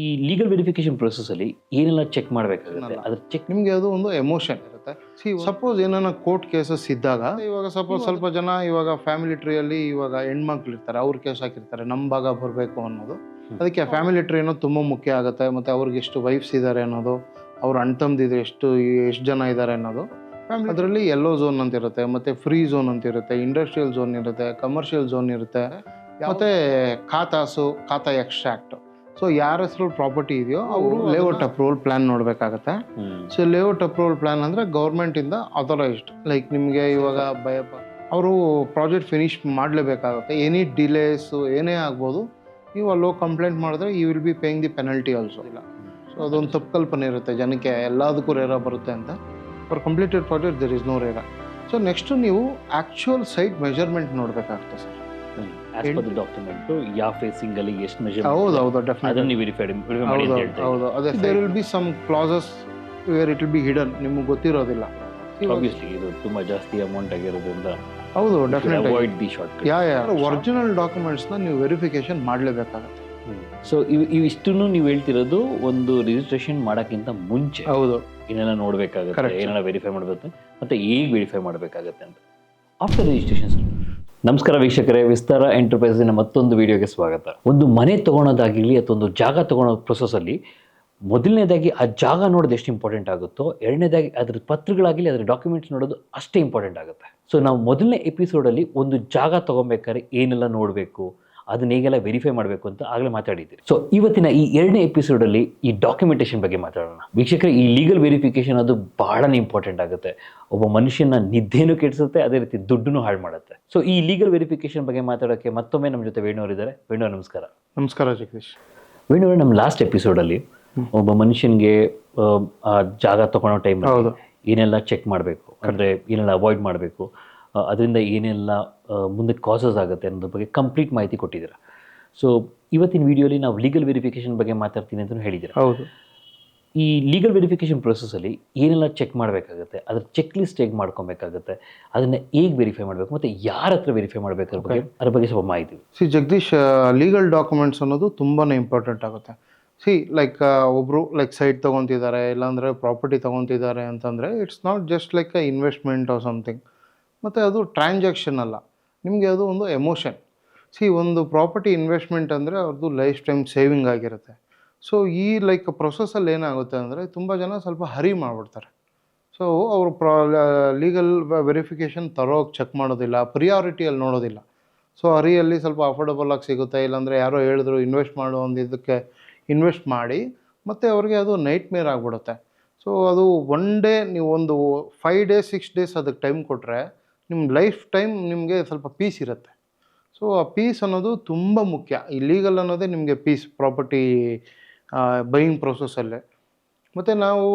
ಈ legal verification process ಅಲ್ಲಿ ಏನೆಲ್ಲ ಚೆಕ್ ಮಾಡಬೇಕಾಗುತ್ತೆ? ಅದ್ರ ಚೆಕ್ ನಿಮಗೆ ಅದು ಒಂದು ಎಮೋಷನ್ ಇರುತ್ತೆ. ಸಪೋಸ್ ಏನಾನ ಕೋರ್ಟ್ ಕೇಸಸ್ ಇದ್ದಾಗ ಇವಾಗ ಸಪೋಸ್ ಸ್ವಲ್ಪ ಜನ ಇವಾಗ ಫ್ಯಾಮಿಲಿ ಟ್ರೀಯಲ್ಲಿ ಇವಾಗ ಹೆಣ್ಮಕ್ಳು ಇರ್ತಾರೆ, ಅವ್ರ ಕೇಸ್ ಹಾಕಿರ್ತಾರೆ ನಮ್ಮ ಭಾಗ ಬರಬೇಕು ಅನ್ನೋದು. ಅದಕ್ಕೆ ಫ್ಯಾಮಿಲಿ ಟ್ರೀ ಅನ್ನೋದು ತುಂಬ ಮುಖ್ಯ ಆಗುತ್ತೆ. ಮತ್ತು ಅವ್ರಿಗೆ ಎಷ್ಟು ವೈಫ್ಸ್ ಇದ್ದಾರೆ ಅನ್ನೋದು, ಅವ್ರ ಅಣ್ಣ ತಮ್ಮದಿದ್ರೆ ಎಷ್ಟು ಜನ ಇದ್ದಾರೆ ಅನ್ನೋದು. ಅದರಲ್ಲಿ ಯೆಲ್ಲೋ ಝೋನ್ ಅಂತ ಇರುತ್ತೆ, ಮತ್ತು ಫ್ರೀ ಝೋನ್ ಅಂತ ಇರುತ್ತೆ, ಇಂಡಸ್ಟ್ರಿಯಲ್ ಝೋನ್ ಇರುತ್ತೆ, ಕಮರ್ಷಿಯಲ್ ಝೋನ್ ಇರುತ್ತೆ, ಮತ್ತು ಖಾತಾ ಎಕ್ಸ್ಟ್ರಾಕ್ಟ್. ಸೊ ಯಾರ ಹೆಸರು ಪ್ರಾಪರ್ಟಿ ಇದೆಯೋ ಅವರು ಲೇಔಟ್ ಅಪ್ರೂವಲ್ ಪ್ಲಾನ್ ನೋಡಬೇಕಾಗತ್ತೆ. ಸೊ ಲೇಔಟ್ ಅಪ್ರೂವಲ್ ಪ್ಲಾನ್ ಅಂದರೆ ಗೌರ್ಮೆಂಟಿಂದ ಅಥರೈಸ್ಡ್. ಲೈಕ್ ನಿಮಗೆ ಇವಾಗ ಅವರು ಪ್ರಾಜೆಕ್ಟ್ ಫಿನಿಶ್ ಮಾಡಲೇಬೇಕಾಗುತ್ತೆ. ಎನಿ ಡಿಲೇಸು ಏನೇ ಆಗ್ಬೋದು, ನೀವು ಅಲ್ಲೋ ಕಂಪ್ಲೇಂಟ್ ಮಾಡಿದ್ರೆ you will be paying the penalty also. ಇಲ್ಲ, ಸೊ ಅದೊಂದು ತಪ್ಪು ಕಲ್ಪನೆ ಇರುತ್ತೆ ಜನಕ್ಕೆ, ಎಲ್ಲದಕ್ಕೂ ರೇರ ಬರುತ್ತೆ ಅಂತ. For completed project there is no RERA. So next ನೀವು ಆ್ಯಕ್ಚುಯಲ್ ಸೈಟ್ ಮೆಜರ್ಮೆಂಟ್ ನೋಡಬೇಕಾಗುತ್ತೆ sir. As per the document ಯಾವ ಫೇಸಿಂಗ್ ಅಲ್ಲಿ ಎಷ್ಟು ಮೆಜರ್ ಹೌದು ಡೆಫಿನೆಟ್ಲಿ ಅದನ್ನ ವೆರಿಫೈ ಮಾಡಿ ಅಂತ ಹೇಳ್ತಾರೆ. ಹೌದು ಅದೇ there will be some clauses where it will be hidden, ನಿಮಗೆ ಗೊತ್ತಿರೋದಿಲ್ಲ. ಆಬ್ವಿಯಸ್ಲಿ ಇದು ತುಂಬಾ ಜಾಸ್ತಿ ಅಮೌಂಟ್ ಆಗಿರೋದ್ರಿಂದ ಹೌದು definitely avoid the short. Original ಡಾಕ್ಯುಮೆಂಟ್ಸ್ನ ನೀವು ವೆರಿಫಿಕೇಶನ್ ಮಾಡಲೇಬೇಕಾಗುತ್ತೆ. ಸೊ ಇವಿಷ್ಟನ್ನು ನೀವು ಹೇಳ್ತಿರೋದು ಒಂದು ರಿಜಿಸ್ಟ್ರೇಷನ್ ಮಾಡೋಕ್ಕಿಂತ ಮುಂಚೆ ಹೌದು ಏನೆಲ್ಲ ನೋಡಬೇಕಾಗುತ್ತೆ, ಏನೆಲ್ಲ ವೆರಿಫೈ ಮಾಡಬೇಕು, ಮತ್ತೆ ಹೇಗೆ ವೆರಿಫೈ ಮಾಡಬೇಕಾಗುತ್ತೆ ಅಂತ. After registration sir. ನಮಸ್ಕಾರ ವೀಕ್ಷಕರೇ, ವಿಸ್ತಾರ ಎಂಟರ್ಪ್ರೈಸಿನ ಮತ್ತೊಂದು ವಿಡಿಯೋಗೆ ಸ್ವಾಗತ. ಒಂದು ಮನೆ ತೊಗೊಳೋದಾಗಿರಲಿ ಅಥವಾ ಒಂದು ಜಾಗ ತೊಗೊಳೋ ಪ್ರೊಸೆಸಲ್ಲಿ ಮೊದಲನೇದಾಗಿ ಆ ಜಾಗ ನೋಡೋದು ಎಷ್ಟು ಇಂಪಾರ್ಟೆಂಟ್ ಆಗುತ್ತೋ, ಎರಡನೇದಾಗಿ ಅದ್ರ ಪತ್ರಗಳಾಗಲಿ ಅದರ ಡಾಕ್ಯುಮೆಂಟ್ಸ್ ನೋಡೋದು ಅಷ್ಟೇ ಇಂಪಾರ್ಟೆಂಟ್ ಆಗುತ್ತೆ. ಸೊ ನಾವು ಮೊದಲನೇ ಎಪಿಸೋಡಲ್ಲಿ ಒಂದು ಜಾಗ ತೊಗೊಬೇಕಾದ್ರೆ ಏನೆಲ್ಲ ನೋಡಬೇಕು, ಅದನ್ನ ಹೇಗೆಲ್ಲ ವೆರಿಫೈ ಮಾಡಬೇಕು ಅಂತ ಆಗಲೇ ಮಾತಾಡಿದ್ದೀರಿ. ಸೊ ಇವತ್ತಿನ ಈ ಎರಡನೇ ಎಪಿಸೋಡಲ್ಲಿ ಈ ಡಾಕ್ಯುಮೆಂಟೇಷನ್ ಬಗ್ಗೆ ಮಾತಾಡೋಣ. ವೀಕ್ಷಕರೇ, ಈ ಲೀಗಲ್ ವೆರಿಫಿಕೇಶನ್ ಅದು ಬಹಳನೇ ಇಂಪಾರ್ಟೆಂಟ್ ಆಗುತ್ತೆ. ಒಬ್ಬ ಮನುಷ್ಯನ ನಿದ್ದೆನೂ ಕೆಡಿಸುತ್ತೆ, ಅದೇ ರೀತಿ ದುಡ್ಡನ್ನು ಹಾಳು ಮಾಡುತ್ತೆ. ಸೊ ಈ ಲೀಗಲ್ ವೆರಿಫಿಕೇಶನ್ ಬಗ್ಗೆ ಮಾತಾಡೋಕ್ಕೆ ಮತ್ತೊಮ್ಮೆ ನಮ್ಮ ಜೊತೆ ವೇಣು ಅವರಿದ್ದಾರೆ. ವೇಣು ಅವರೇ ನಮಸ್ಕಾರ. ನಮಸ್ಕಾರ ಜಗದೀಶ್. ವೇಣು ಅವರೇ, ನಮ್ಮ ಲಾಸ್ಟ್ ಎಪಿಸೋಡಲ್ಲಿ ಒಬ್ಬ ಮನುಷ್ಯನಿಗೆ ಆ ಜಾಗ ತಗೊಳ್ಳೋ ಟೈಮ್ ಏನೆಲ್ಲ ಚೆಕ್ ಮಾಡಬೇಕು, ಅಂದರೆ ಏನೆಲ್ಲ ಅವಾಯ್ಡ್ ಮಾಡಬೇಕು, ಅದರಿಂದ ಏನೆಲ್ಲ ಮುಂದೆ ಕಾಸಸ್ ಆಗುತ್ತೆ ಅನ್ನೋದ್ರ ಬಗ್ಗೆ ಕಂಪ್ಲೀಟ್ ಮಾಹಿತಿ ಕೊಟ್ಟಿದ್ದೀರಾ. ಸೊ ಇವತ್ತಿನ ವಿಡಿಯೋಲಿ ನಾವು ಲೀಗಲ್ ವೆರಿಫಿಕೇಶನ್ ಬಗ್ಗೆ ಮಾತಾಡ್ತೀನಿ ಅಂತ ಹೇಳಿದ್ದೀರಾ. ಹೌದು. ಈ ಲೀಗಲ್ ವೆರಿಫಿಕೇಶನ್ ಪ್ರೊಸೆಸಲ್ಲಿ ಏನೆಲ್ಲ ಚೆಕ್ ಮಾಡಬೇಕಾಗುತ್ತೆ, ಅದ್ರ ಚೆಕ್ ಲಿಸ್ಟ್ ಹೇಗೆ ಮಾಡ್ಕೊಬೇಕಾಗುತ್ತೆ, ಅದನ್ನು ಹೇಗೆ ವೆರಿಫೈ ಮಾಡಬೇಕು, ಮತ್ತು ಯಾರ ಹತ್ರ ವೆರಿಫೈ ಮಾಡಬೇಕು ಅದ್ರ ಬಗ್ಗೆ ಸ್ವಲ್ಪ ಮಾಹಿತಿ. ಜಗದೀಶ್, ಲೀಗಲ್ ಡಾಕ್ಯುಮೆಂಟ್ಸ್ ಅನ್ನೋದು ತುಂಬಾ ಇಂಪಾರ್ಟೆಂಟ್ ಆಗುತ್ತೆ. ಲೈಕ್ ಒಬ್ಬರು ಲೈಕ್ ಸೈಟ್ ತೊಗೊತಿದ್ದಾರೆ, ಇಲ್ಲಾಂದರೆ ಪ್ರಾಪರ್ಟಿ ತೊಗೊತಿದ್ದಾರೆ ಅಂತಂದರೆ it's not just like a investment or something. ಮತ್ತು ಅದು ಟ್ರಾನ್ಸಾಕ್ಷನ್ ಅಲ್ಲ, ನಿಮಗೆ ಅದು ಒಂದು ಎಮೋಷನ್. ಒಂದು ಪ್ರಾಪರ್ಟಿ ಇನ್ವೆಸ್ಟ್ಮೆಂಟ್ ಅಂದರೆ ಅವ್ರದ್ದು ಲೈಫ್ ಟೈಮ್ ಸೇವಿಂಗ್ ಆಗಿರುತ್ತೆ. ಸೊ ಈ ಲೈಕ್ ಪ್ರೊಸೆಸಲ್ಲಿ ಏನಾಗುತ್ತೆ ಅಂದರೆ ತುಂಬ ಜನ ಸ್ವಲ್ಪ ಹರಿ ಮಾಡಿಬಿಡ್ತಾರೆ. ಸೊ ಅವರು ಲೀಗಲ್ ವೆರಿಫಿಕೇಷನ್ ತರೋಗಿ ಚೆಕ್ ಮಾಡೋದಿಲ್ಲ, ಪ್ರಿಯಾರಿಟಿಯಲ್ಲಿ ನೋಡೋದಿಲ್ಲ. ಸೊ ಹರಿಯಲ್ಲಿ ಸ್ವಲ್ಪ ಅಫೋರ್ಡಬಲ್ ಆಗಿ ಸಿಗುತ್ತೆ, ಇಲ್ಲಾಂದರೆ ಯಾರೋ ಹೇಳಿದ್ರು ಇನ್ವೆಸ್ಟ್ ಮಾಡೋ ಒಂದು ಇದಕ್ಕೆ ಇನ್ವೆಸ್ಟ್ ಮಾಡಿ, ಮತ್ತು ಅವ್ರಿಗೆ ಅದು ನೈಟ್ ಮೇರ್ ಆಗಿಬಿಡುತ್ತೆ. ಸೊ ಅದು ಒನ್ ಡೇ ನೀವು ಒಂದು 5 days 6 days ಅದಕ್ಕೆ ಟೈಮ್ ಕೊಟ್ಟರೆ ನಿಮ್ಮ ಲೈಫ್ ಟೈಮ್ ನಿಮಗೆ ಸ್ವಲ್ಪ ಪೀಸ್ ಇರುತ್ತೆ. ಸೊ ಆ ಪೀಸ್ ಅನ್ನೋದು ತುಂಬ ಮುಖ್ಯ. ಈ ಲೀಗಲ್ ಅನ್ನೋದೇ ನಿಮಗೆ ಪೀಸ್ ಪ್ರಾಪರ್ಟಿ ಬೈಯಿಂಗ್ ಪ್ರೊಸೆಸಲ್ಲೇ. ಮತ್ತು ನಾವು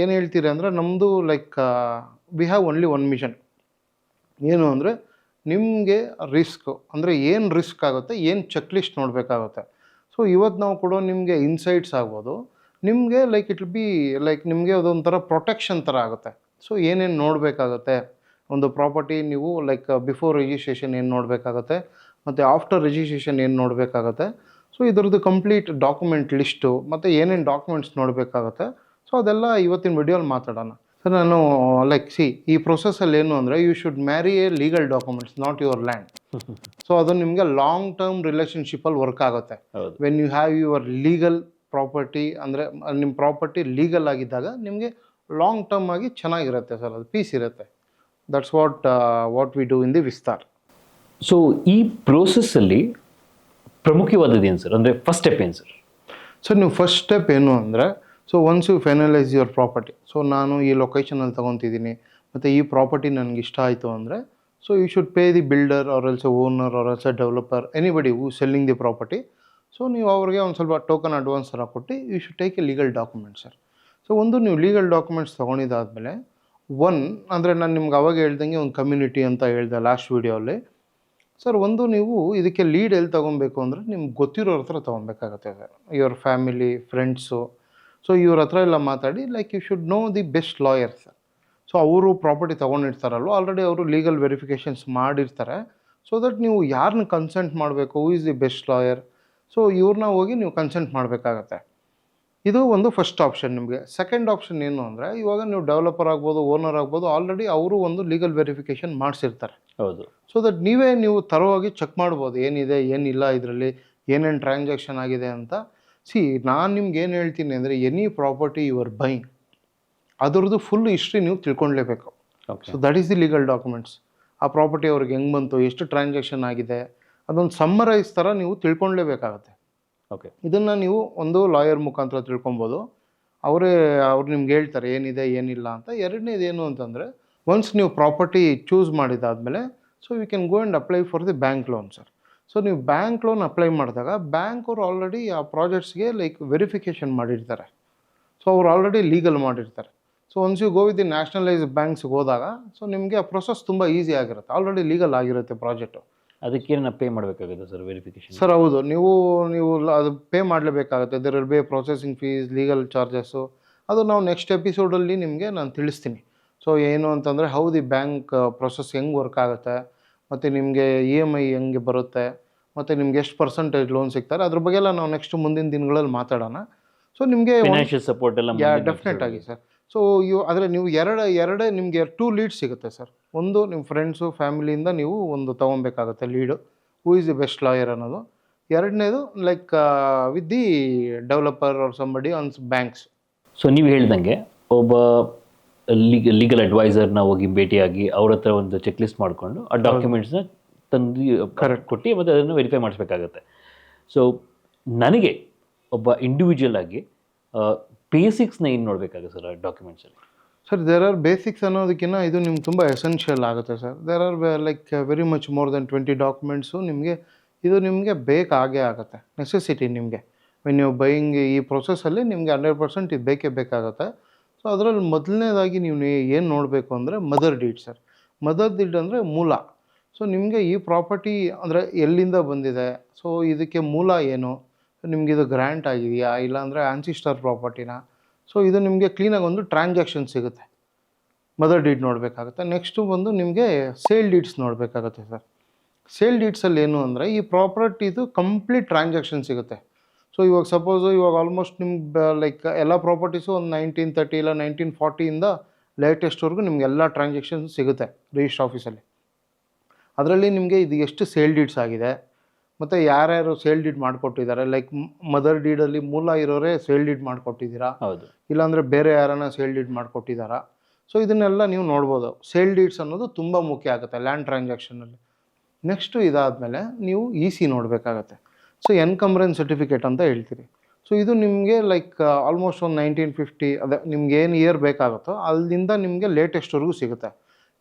ಏನು ಹೇಳ್ತೀರಿ ಅಂದರೆ ನಮ್ಮದು like we have only one mission. ಏನು ಅಂದರೆ ನಿಮಗೆ ರಿಸ್ಕ್ ಅಂದರೆ ಏನು ರಿಸ್ಕ್ ಆಗುತ್ತೆ, ಏನು ಚೆಕ್ ಲಿಸ್ಟ್ ನೋಡಬೇಕಾಗುತ್ತೆ. ಸೊ ಇವತ್ತು ನಾವು ಕೊಡೋ ನಿಮಗೆ ಇನ್ಸೈಟ್ಸ್ ಆಗ್ಬೋದು, ನಿಮಗೆ like it will be like ನಿಮಗೆ ಅದೊಂಥರ ಪ್ರೊಟೆಕ್ಷನ್ ಥರ ಆಗುತ್ತೆ. ಸೊ ಏನೇನು ನೋಡಬೇಕಾಗುತ್ತೆ, ಒಂದು ಪ್ರಾಪರ್ಟಿ ನೀವು ಲೈಕ್ ಬಿಫೋರ್ ರಿಜಿಸ್ಟ್ರೇಷನ್ ಏನು ನೋಡಬೇಕಾಗತ್ತೆ, ಮತ್ತು ಆಫ್ಟರ್ ರಿಜಿಸ್ಟ್ರೇಷನ್ ಏನು ನೋಡಬೇಕಾಗತ್ತೆ. ಸೊ ಇದರದ್ದು ಕಂಪ್ಲೀಟ್ ಡಾಕ್ಯುಮೆಂಟ್ ಲಿಸ್ಟು ಮತ್ತು ಏನೇನು ಡಾಕ್ಯುಮೆಂಟ್ಸ್ ನೋಡಬೇಕಾಗತ್ತೆ. ಸೊ ಅದೆಲ್ಲ ಇವತ್ತಿನ ವಿಡಿಯೋಲಿ ಮಾತಾಡೋಣ. ಸರ್, ನಾನು ಲೈಕ್ ಈ ಪ್ರೊಸೆಸಲ್ಲಿ ಏನು ಅಂದರೆ you should marry a legal documents, not your land. So ಅದು ನಿಮಗೆ ಲಾಂಗ್ ಟರ್ಮ್ ರಿಲೇಷನ್ಶಿಪ್ಪಲ್ಲಿ ವರ್ಕ್ ಆಗುತ್ತೆ. When you have your legal property, ಅಂದರೆ ನಿಮ್ಮ ಪ್ರಾಪರ್ಟಿ ಲೀಗಲ್ ಆಗಿದ್ದಾಗ ನಿಮಗೆ ಲಾಂಗ್ ಟರ್ಮ್ ಆಗಿ ಚೆನ್ನಾಗಿರುತ್ತೆ ಸರ್, ಅದು ಪೀಸ್ ಇರುತ್ತೆ. That's what we do in the Vistar. So ಈ ಪ್ರೋಸೆಸ್ಸಲ್ಲಿ ಪ್ರಮುಖವಾದದ್ದು ಏನು ಸರ್, ಅಂದರೆ ಫಸ್ಟ್ ಸ್ಟೆಪ್ ಏನು ಸರ್? ಸರ್, ನೀವು ಫಸ್ಟ್ ಸ್ಟೆಪ್ ಏನು ಅಂದರೆ, so once you finalise your property, so ನಾನು ಈ ಲೊಕೇಶನಲ್ಲಿ ತೊಗೊತಿದ್ದೀನಿ ಮತ್ತು ಈ ಪ್ರಾಪರ್ಟಿ ನನಗೆ ಇಷ್ಟ ಆಯಿತು ಅಂದರೆ, so you should pay the builder or else owner or else developer, anybody who selling the property. So ನೀವು ಅವ್ರಿಗೆ ಒಂದು ಸ್ವಲ್ಪ ಟೋಕನ್ ಅಡ್ವಾನ್ಸ್ ಥರ ಕೊಟ್ಟು you should take a legal document sir. So ಒಂದು ನೀವು ಲೀಗಲ್ ಡಾಕ್ಯುಮೆಂಟ್ಸ್ ತೊಗೊಂಡಿದ್ದಾದಮೇಲೆ ಅಂದರೆ ನಾನು ನಿಮ್ಗೆ ಅವಾಗ ಹೇಳ್ದಂಗೆ ಒಂದು ಕಮ್ಯುನಿಟಿ ಅಂತ ಹೇಳಿದೆ ಲಾಸ್ಟ್ ವೀಡಿಯೋಲ್ಲಿ. ಸರ್, ಒಂದು ನೀವು ಇದಕ್ಕೆ ಲೀಡ್ ಎಲ್ಲಿ ತೊಗೊಬೇಕು ಅಂದರೆ ನಿಮ್ಗೆ ಗೊತ್ತಿರೋರ ಹತ್ರ ತೊಗೊಬೇಕಾಗತ್ತೆ sir, your family friends. So ಇವ್ರ ಹತ್ರ ಎಲ್ಲ ಮಾತಾಡಿ like you should know the best lawyer sir. So ಅವರು ಪ್ರಾಪರ್ಟಿ ತೊಗೊಂಡಿರ್ತಾರಲ್ವ, ಆಲ್ರೆಡಿ ಅವರು ಲೀಗಲ್ ವೆರಿಫಿಕೇಷನ್ಸ್ ಮಾಡಿರ್ತಾರೆ. ಸೊ ದಟ್ ನೀವು ಯಾರನ್ನ ಕನ್ಸಲ್ಟ್ ಮಾಡಬೇಕು, who is the best lawyer, so ಇವ್ರನ್ನ ಹೋಗಿ ನೀವು ಕನ್ಸಲ್ಟ್ ಮಾಡಬೇಕಾಗತ್ತೆ. ಇದು ಒಂದು ಫಸ್ಟ್ ಆಪ್ಷನ್ ನಿಮಗೆ. ಸೆಕೆಂಡ್ ಆಪ್ಷನ್ ಏನು ಅಂದರೆ, ಇವಾಗ ನೀವು ಡೆವಲಪರ್ ಆಗ್ಬೋದು, ಓನರ್ ಆಗ್ಬೋದು, ಆಲ್ರೆಡಿ ಅವರು ಒಂದು ಲೀಗಲ್ ವೆರಿಫಿಕೇಷನ್ ಮಾಡಿಸಿರ್ತಾರೆ. ಹೌದು. ಸೊ ದಟ್ ನೀವು ತರವಾಗಿ ಚೆಕ್ ಮಾಡ್ಬೋದು ಏನಿದೆ ಏನಿಲ್ಲ ಇದರಲ್ಲಿ, ಏನೇನು ಟ್ರಾನ್ಸಾಕ್ಷನ್ ಆಗಿದೆ ಅಂತ. ನಾನು ನಿಮ್ಗೆ ಏನು ಹೇಳ್ತೀನಿ ಅಂದರೆ, ಎನಿ ಪ್ರಾಪರ್ಟಿ ಯುವರ್ ಬೈಯಿಂಗ್ ಅದರದ್ದು ಫುಲ್ ಹಿಸ್ಟ್ರಿ ನೀವು ತಿಳ್ಕೊಳ್ಲೇಬೇಕು. Okay. So that is the legal documents. ಆ ಪ್ರಾಪರ್ಟಿ ಅವ್ರಿಗೆ ಹೆಂಗೆ ಬಂತು, ಎಷ್ಟು ಟ್ರಾನ್ಸಾಕ್ಷನ್ ಆಗಿದೆ, ಅದೊಂದು ಸಮ್ಮರೈಸ್ ಥರ ನೀವು ತಿಳ್ಕೊಳ್ಲೇಬೇಕಾಗತ್ತೆ. ಓಕೆ. ಇದನ್ನು ನೀವು ಒಂದು ಲಾಯರ್ ಮುಖಾಂತರ ತಿಳ್ಕೊಬೋದು. ಅವ್ರು ನಿಮ್ಗೆ ಹೇಳ್ತಾರೆ ಏನಿದೆ ಏನಿಲ್ಲ ಅಂತ. ಎರಡನೇದು ಏನು ಅಂತಂದರೆ, ಒನ್ಸ್ ನೀವು ಪ್ರಾಪರ್ಟಿ ಚೂಸ್ ಮಾಡಿದಾದಮೇಲೆ so you can go and apply for the bank loan sir. So ನೀವು ಬ್ಯಾಂಕ್ ಲೋನ್ ಅಪ್ಲೈ ಮಾಡಿದಾಗ ಬ್ಯಾಂಕ್ ಅವರು ಆಲ್ರೆಡಿ ಆ ಪ್ರಾಜೆಕ್ಟ್ಸ್ಗೆ ಲೈಕ್ ವೆರಿಫಿಕೇಷನ್ ಮಾಡಿರ್ತಾರೆ. ಸೊ ಅವ್ರು ಆಲ್ರೆಡಿ ಲೀಗಲ್ ಮಾಡಿರ್ತಾರೆ. So once you go with the nationalise ಬ್ಯಾಂಕ್ಸ್ಗೆ ಹೋದಾಗ ಸೊ ನಿಮಗೆ ಆ ಪ್ರೊಸೆಸ್ ತುಂಬ ಈಸಿ ಆಗಿರುತ್ತೆ, ಆಲ್ರೆಡಿ ಲೀಗಲ್ ಆಗಿರುತ್ತೆ ಪ್ರಾಜೆಕ್ಟು. ಅದಕ್ಕೇನು ಪೇ ಮಾಡಬೇಕಾಗುತ್ತೆ ಸರ್ ವೆರಿಫಿಕೇಷನ್? ಸರ್ ಹೌದು, ನೀವು ಅದು ಪೇ ಮಾಡಲೇಬೇಕಾಗುತ್ತೆ. There will be processing fees, legal charges. ಅದು ನಾವು ನೆಕ್ಸ್ಟ್ ಎಪಿಸೋಡಲ್ಲಿ ನಿಮಗೆ ನಾನು ತಿಳಿಸ್ತೀನಿ. ಸೊ ಏನು ಅಂತಂದರೆ, ಹೌ ದಿ ಬ್ಯಾಂಕ್ ಪ್ರೊಸೆಸ್ ಹೆಂಗೆ ವರ್ಕ್ ಆಗುತ್ತೆ, ಮತ್ತು ನಿಮಗೆ EMI ಹೆಂಗೆ ಬರುತ್ತೆ, ಮತ್ತು ನಿಮ್ಗೆ ಎಷ್ಟು ಪರ್ಸೆಂಟೇಜ್ ಲೋನ್ ಸಿಗ್ತಾರೆ, ಅದ್ರ ಬಗ್ಗೆ ಎಲ್ಲ ನಾವು ನೆಕ್ಸ್ಟ್ ಮುಂದಿನ ದಿನಗಳಲ್ಲಿ ಮಾತಾಡೋಣ. ಸೊ ನಿಮಗೆ ಫೈನಾನ್ಷಿಯಲ್ ಸಪೋರ್ಟ್ ಎಲ್ಲ ಡೆಫಿನೆಟ್ ಆಗಿ ಸರ್. ಸೊ ಆದರೆ ನೀವು ಎರಡೇ ನಿಮಗೆ 2 ಲೀಡ್ಸ್ ಸಿಗುತ್ತೆ ಸರ್. ಒಂದು ನಿಮ್ಮ ಫ್ರೆಂಡ್ಸು ಫ್ಯಾಮಿಲಿಯಿಂದ ನೀವು ಒಂದು ತೊಗೊಬೇಕಾಗುತ್ತೆ lead, who is the best lawyer ಅನ್ನೋದು. ಎರಡನೇದು like with the developer or somebody on banks. So ನೀವು ಹೇಳ್ದಂಗೆ ಒಬ್ಬ ಲೀಗಲ್ ಅಡ್ವೈಸರ್ನ ಹೋಗಿ ಭೇಟಿಯಾಗಿ ಅವ್ರ ಹತ್ರ ಒಂದು ಚೆಕ್ ಲಿಸ್ಟ್ ಮಾಡಿಕೊಂಡು ಆ ಡಾಕ್ಯುಮೆಂಟ್ಸ್ನ ತಂದು ಕರೆಕ್ಟ್ ಕೊಟ್ಟು ಮತ್ತು ಅದನ್ನು ವೆರಿಫೈ ಮಾಡಿಸ್ಬೇಕಾಗತ್ತೆ. ಸೊ ನನಗೆ ಒಬ್ಬ ಇಂಡಿವಿಜುವಲ್ ಆಗಿ ಬೇಸಿಕ್ಸ್ನ ಏನು ನೋಡಬೇಕಾಗುತ್ತೆ ಸರ್ ಆ ಡಾಕ್ಯುಮೆಂಟ್ಸಲ್ಲಿ? ಸರ್ ದೇರ್ ಆರ್ ಬೇಸಿಕ್ಸ್ ಅನ್ನೋದಕ್ಕಿಂತ ಇದು ನಿಮ್ಗೆ ತುಂಬ ಎಸೆನ್ಷಿಯಲ್ ಆಗುತ್ತೆ sir. There are like very much more than 20 documents ಇದು ನಿಮಗೆ ಬೇಕಾಗೇ ಆಗುತ್ತೆ, ನೆಸೆಸಿಟಿ ನಿಮಗೆ. ವೆನ್ ನೀವು ಬೈಯಿಂಗ್ ಈ ಪ್ರೊಸೆಸ್ಸಲ್ಲಿ ನಿಮಗೆ 100% ಇದು ಬೇಕೇ ಬೇಕಾಗುತ್ತೆ. ಸೊ ಅದರಲ್ಲಿ ಮೊದಲನೇದಾಗಿ ನೀವು ಏನು ನೋಡಬೇಕು ಅಂದರೆ mother deed sir. Mother deed ಅಂದರೆ ಮೂಲ. ಸೊ ನಿಮಗೆ ಈ ಪ್ರಾಪರ್ಟಿ ಅಂದರೆ ಎಲ್ಲಿಂದ ಬಂದಿದೆ, ಸೊ ಇದಕ್ಕೆ ಮೂಲ ಏನು, ನಿಮಗಿದು ಗ್ರ್ಯಾಂಟ್ ಆಗಿದೆಯಾ ಇಲ್ಲಾಂದರೆ ಆನ್ಸಿಸ್ಟರ್ ಪ್ರಾಪರ್ಟಿನ. ಸೊ ಇದು ನಿಮಗೆ ಕ್ಲೀನಾಗಿ ಒಂದು ಟ್ರಾನ್ಸಾಕ್ಷನ್ ಸಿಗುತ್ತೆ, ಮದರ್ ಡೀಡ್ ನೋಡಬೇಕಾಗುತ್ತೆ. ನೆಕ್ಸ್ಟು ಬಂದು ನಿಮಗೆ ಸೇಲ್ ಡೀಡ್ಸ್ ನೋಡಬೇಕಾಗುತ್ತೆ ಸರ್. ಸೇಲ್ ಡೀಡ್ಸಲ್ಲಿ ಏನು ಅಂದರೆ, ಈ ಪ್ರಾಪರ್ಟಿದು ಕಂಪ್ಲೀಟ್ ಟ್ರಾನ್ಸಾಕ್ಷನ್ ಸಿಗುತ್ತೆ. ಸೊ ಇವಾಗ ಸಪೋಸು ಇವಾಗ ಆಲ್ಮೋಸ್ಟ್ ನಿಮ್ಗೆ ಲೈಕ್ ಎಲ್ಲ ಪ್ರಾಪರ್ಟೀಸು ಒಂದು 1930 ಇಲ್ಲ 1940ಇಂದ ಲೇಟೆಸ್ಟ್ವರೆಗೂ ನಿಮಗೆಲ್ಲ ಟ್ರಾನ್ಸಾಕ್ಷನ್ ಸಿಗುತ್ತೆ ರಿಜಿಸ್ಟ್ರ್ ಆಫೀಸಲ್ಲಿ. ಅದರಲ್ಲಿ ನಿಮಗೆ ಇದು ಎಷ್ಟು ಸೇಲ್ ಡೀಡ್ಸ್ ಆಗಿದೆ, ಮತ್ತು ಯಾರ್ಯಾರು ಸೇಲ್ ಡೀಡ್ ಮಾಡಿಕೊಟ್ಟಿದ್ದಾರೆ, ಲೈಕ್ ಮದರ್ ಡೀಡಲ್ಲಿ ಮೂಲ ಇರೋರೇ ಸೇಲ್ ಡೀಡ್ ಮಾಡಿಕೊಟ್ಟಿದ್ದೀರಾ, ಹೌದು, ಇಲ್ಲಾಂದರೆ ಬೇರೆ ಯಾರನ್ನ ಸೇಲ್ ಡೀಡ್ ಮಾಡಿಕೊಟ್ಟಿದ್ದಾರಾ. ಸೊ ಇದನ್ನೆಲ್ಲ ನೀವು ನೋಡ್ಬೋದು. ಸೇಲ್ ಡೀಡ್ಸ್ ಅನ್ನೋದು ತುಂಬ ಮುಖ್ಯ ಆಗುತ್ತೆ ಲ್ಯಾಂಡ್ ಟ್ರಾನ್ಸಾಕ್ಷನಲ್ಲಿ. ನೆಕ್ಸ್ಟು ಇದಾದಮೇಲೆ ನೀವು EC ನೋಡಬೇಕಾಗತ್ತೆ. ಸೊ ಎನ್ಕಂಬ್ರೆನ್ಸ್ ಸರ್ಟಿಫಿಕೇಟ್ ಅಂತ ಹೇಳ್ತೀರಿ. ಸೊ ಇದು ನಿಮಗೆ ಲೈಕ್ ಆಲ್ಮೋಸ್ಟ್ ಒಂದು 1950 ಅದೇ ನಿಮ್ಗೆ ಏನು ಇಯರ್ ಬೇಕಾಗುತ್ತೋ ಅಲ್ಲಿಂದ ನಿಮಗೆ ಲೇಟೆಸ್ಟ್ವರೆಗೂ ಸಿಗುತ್ತೆ.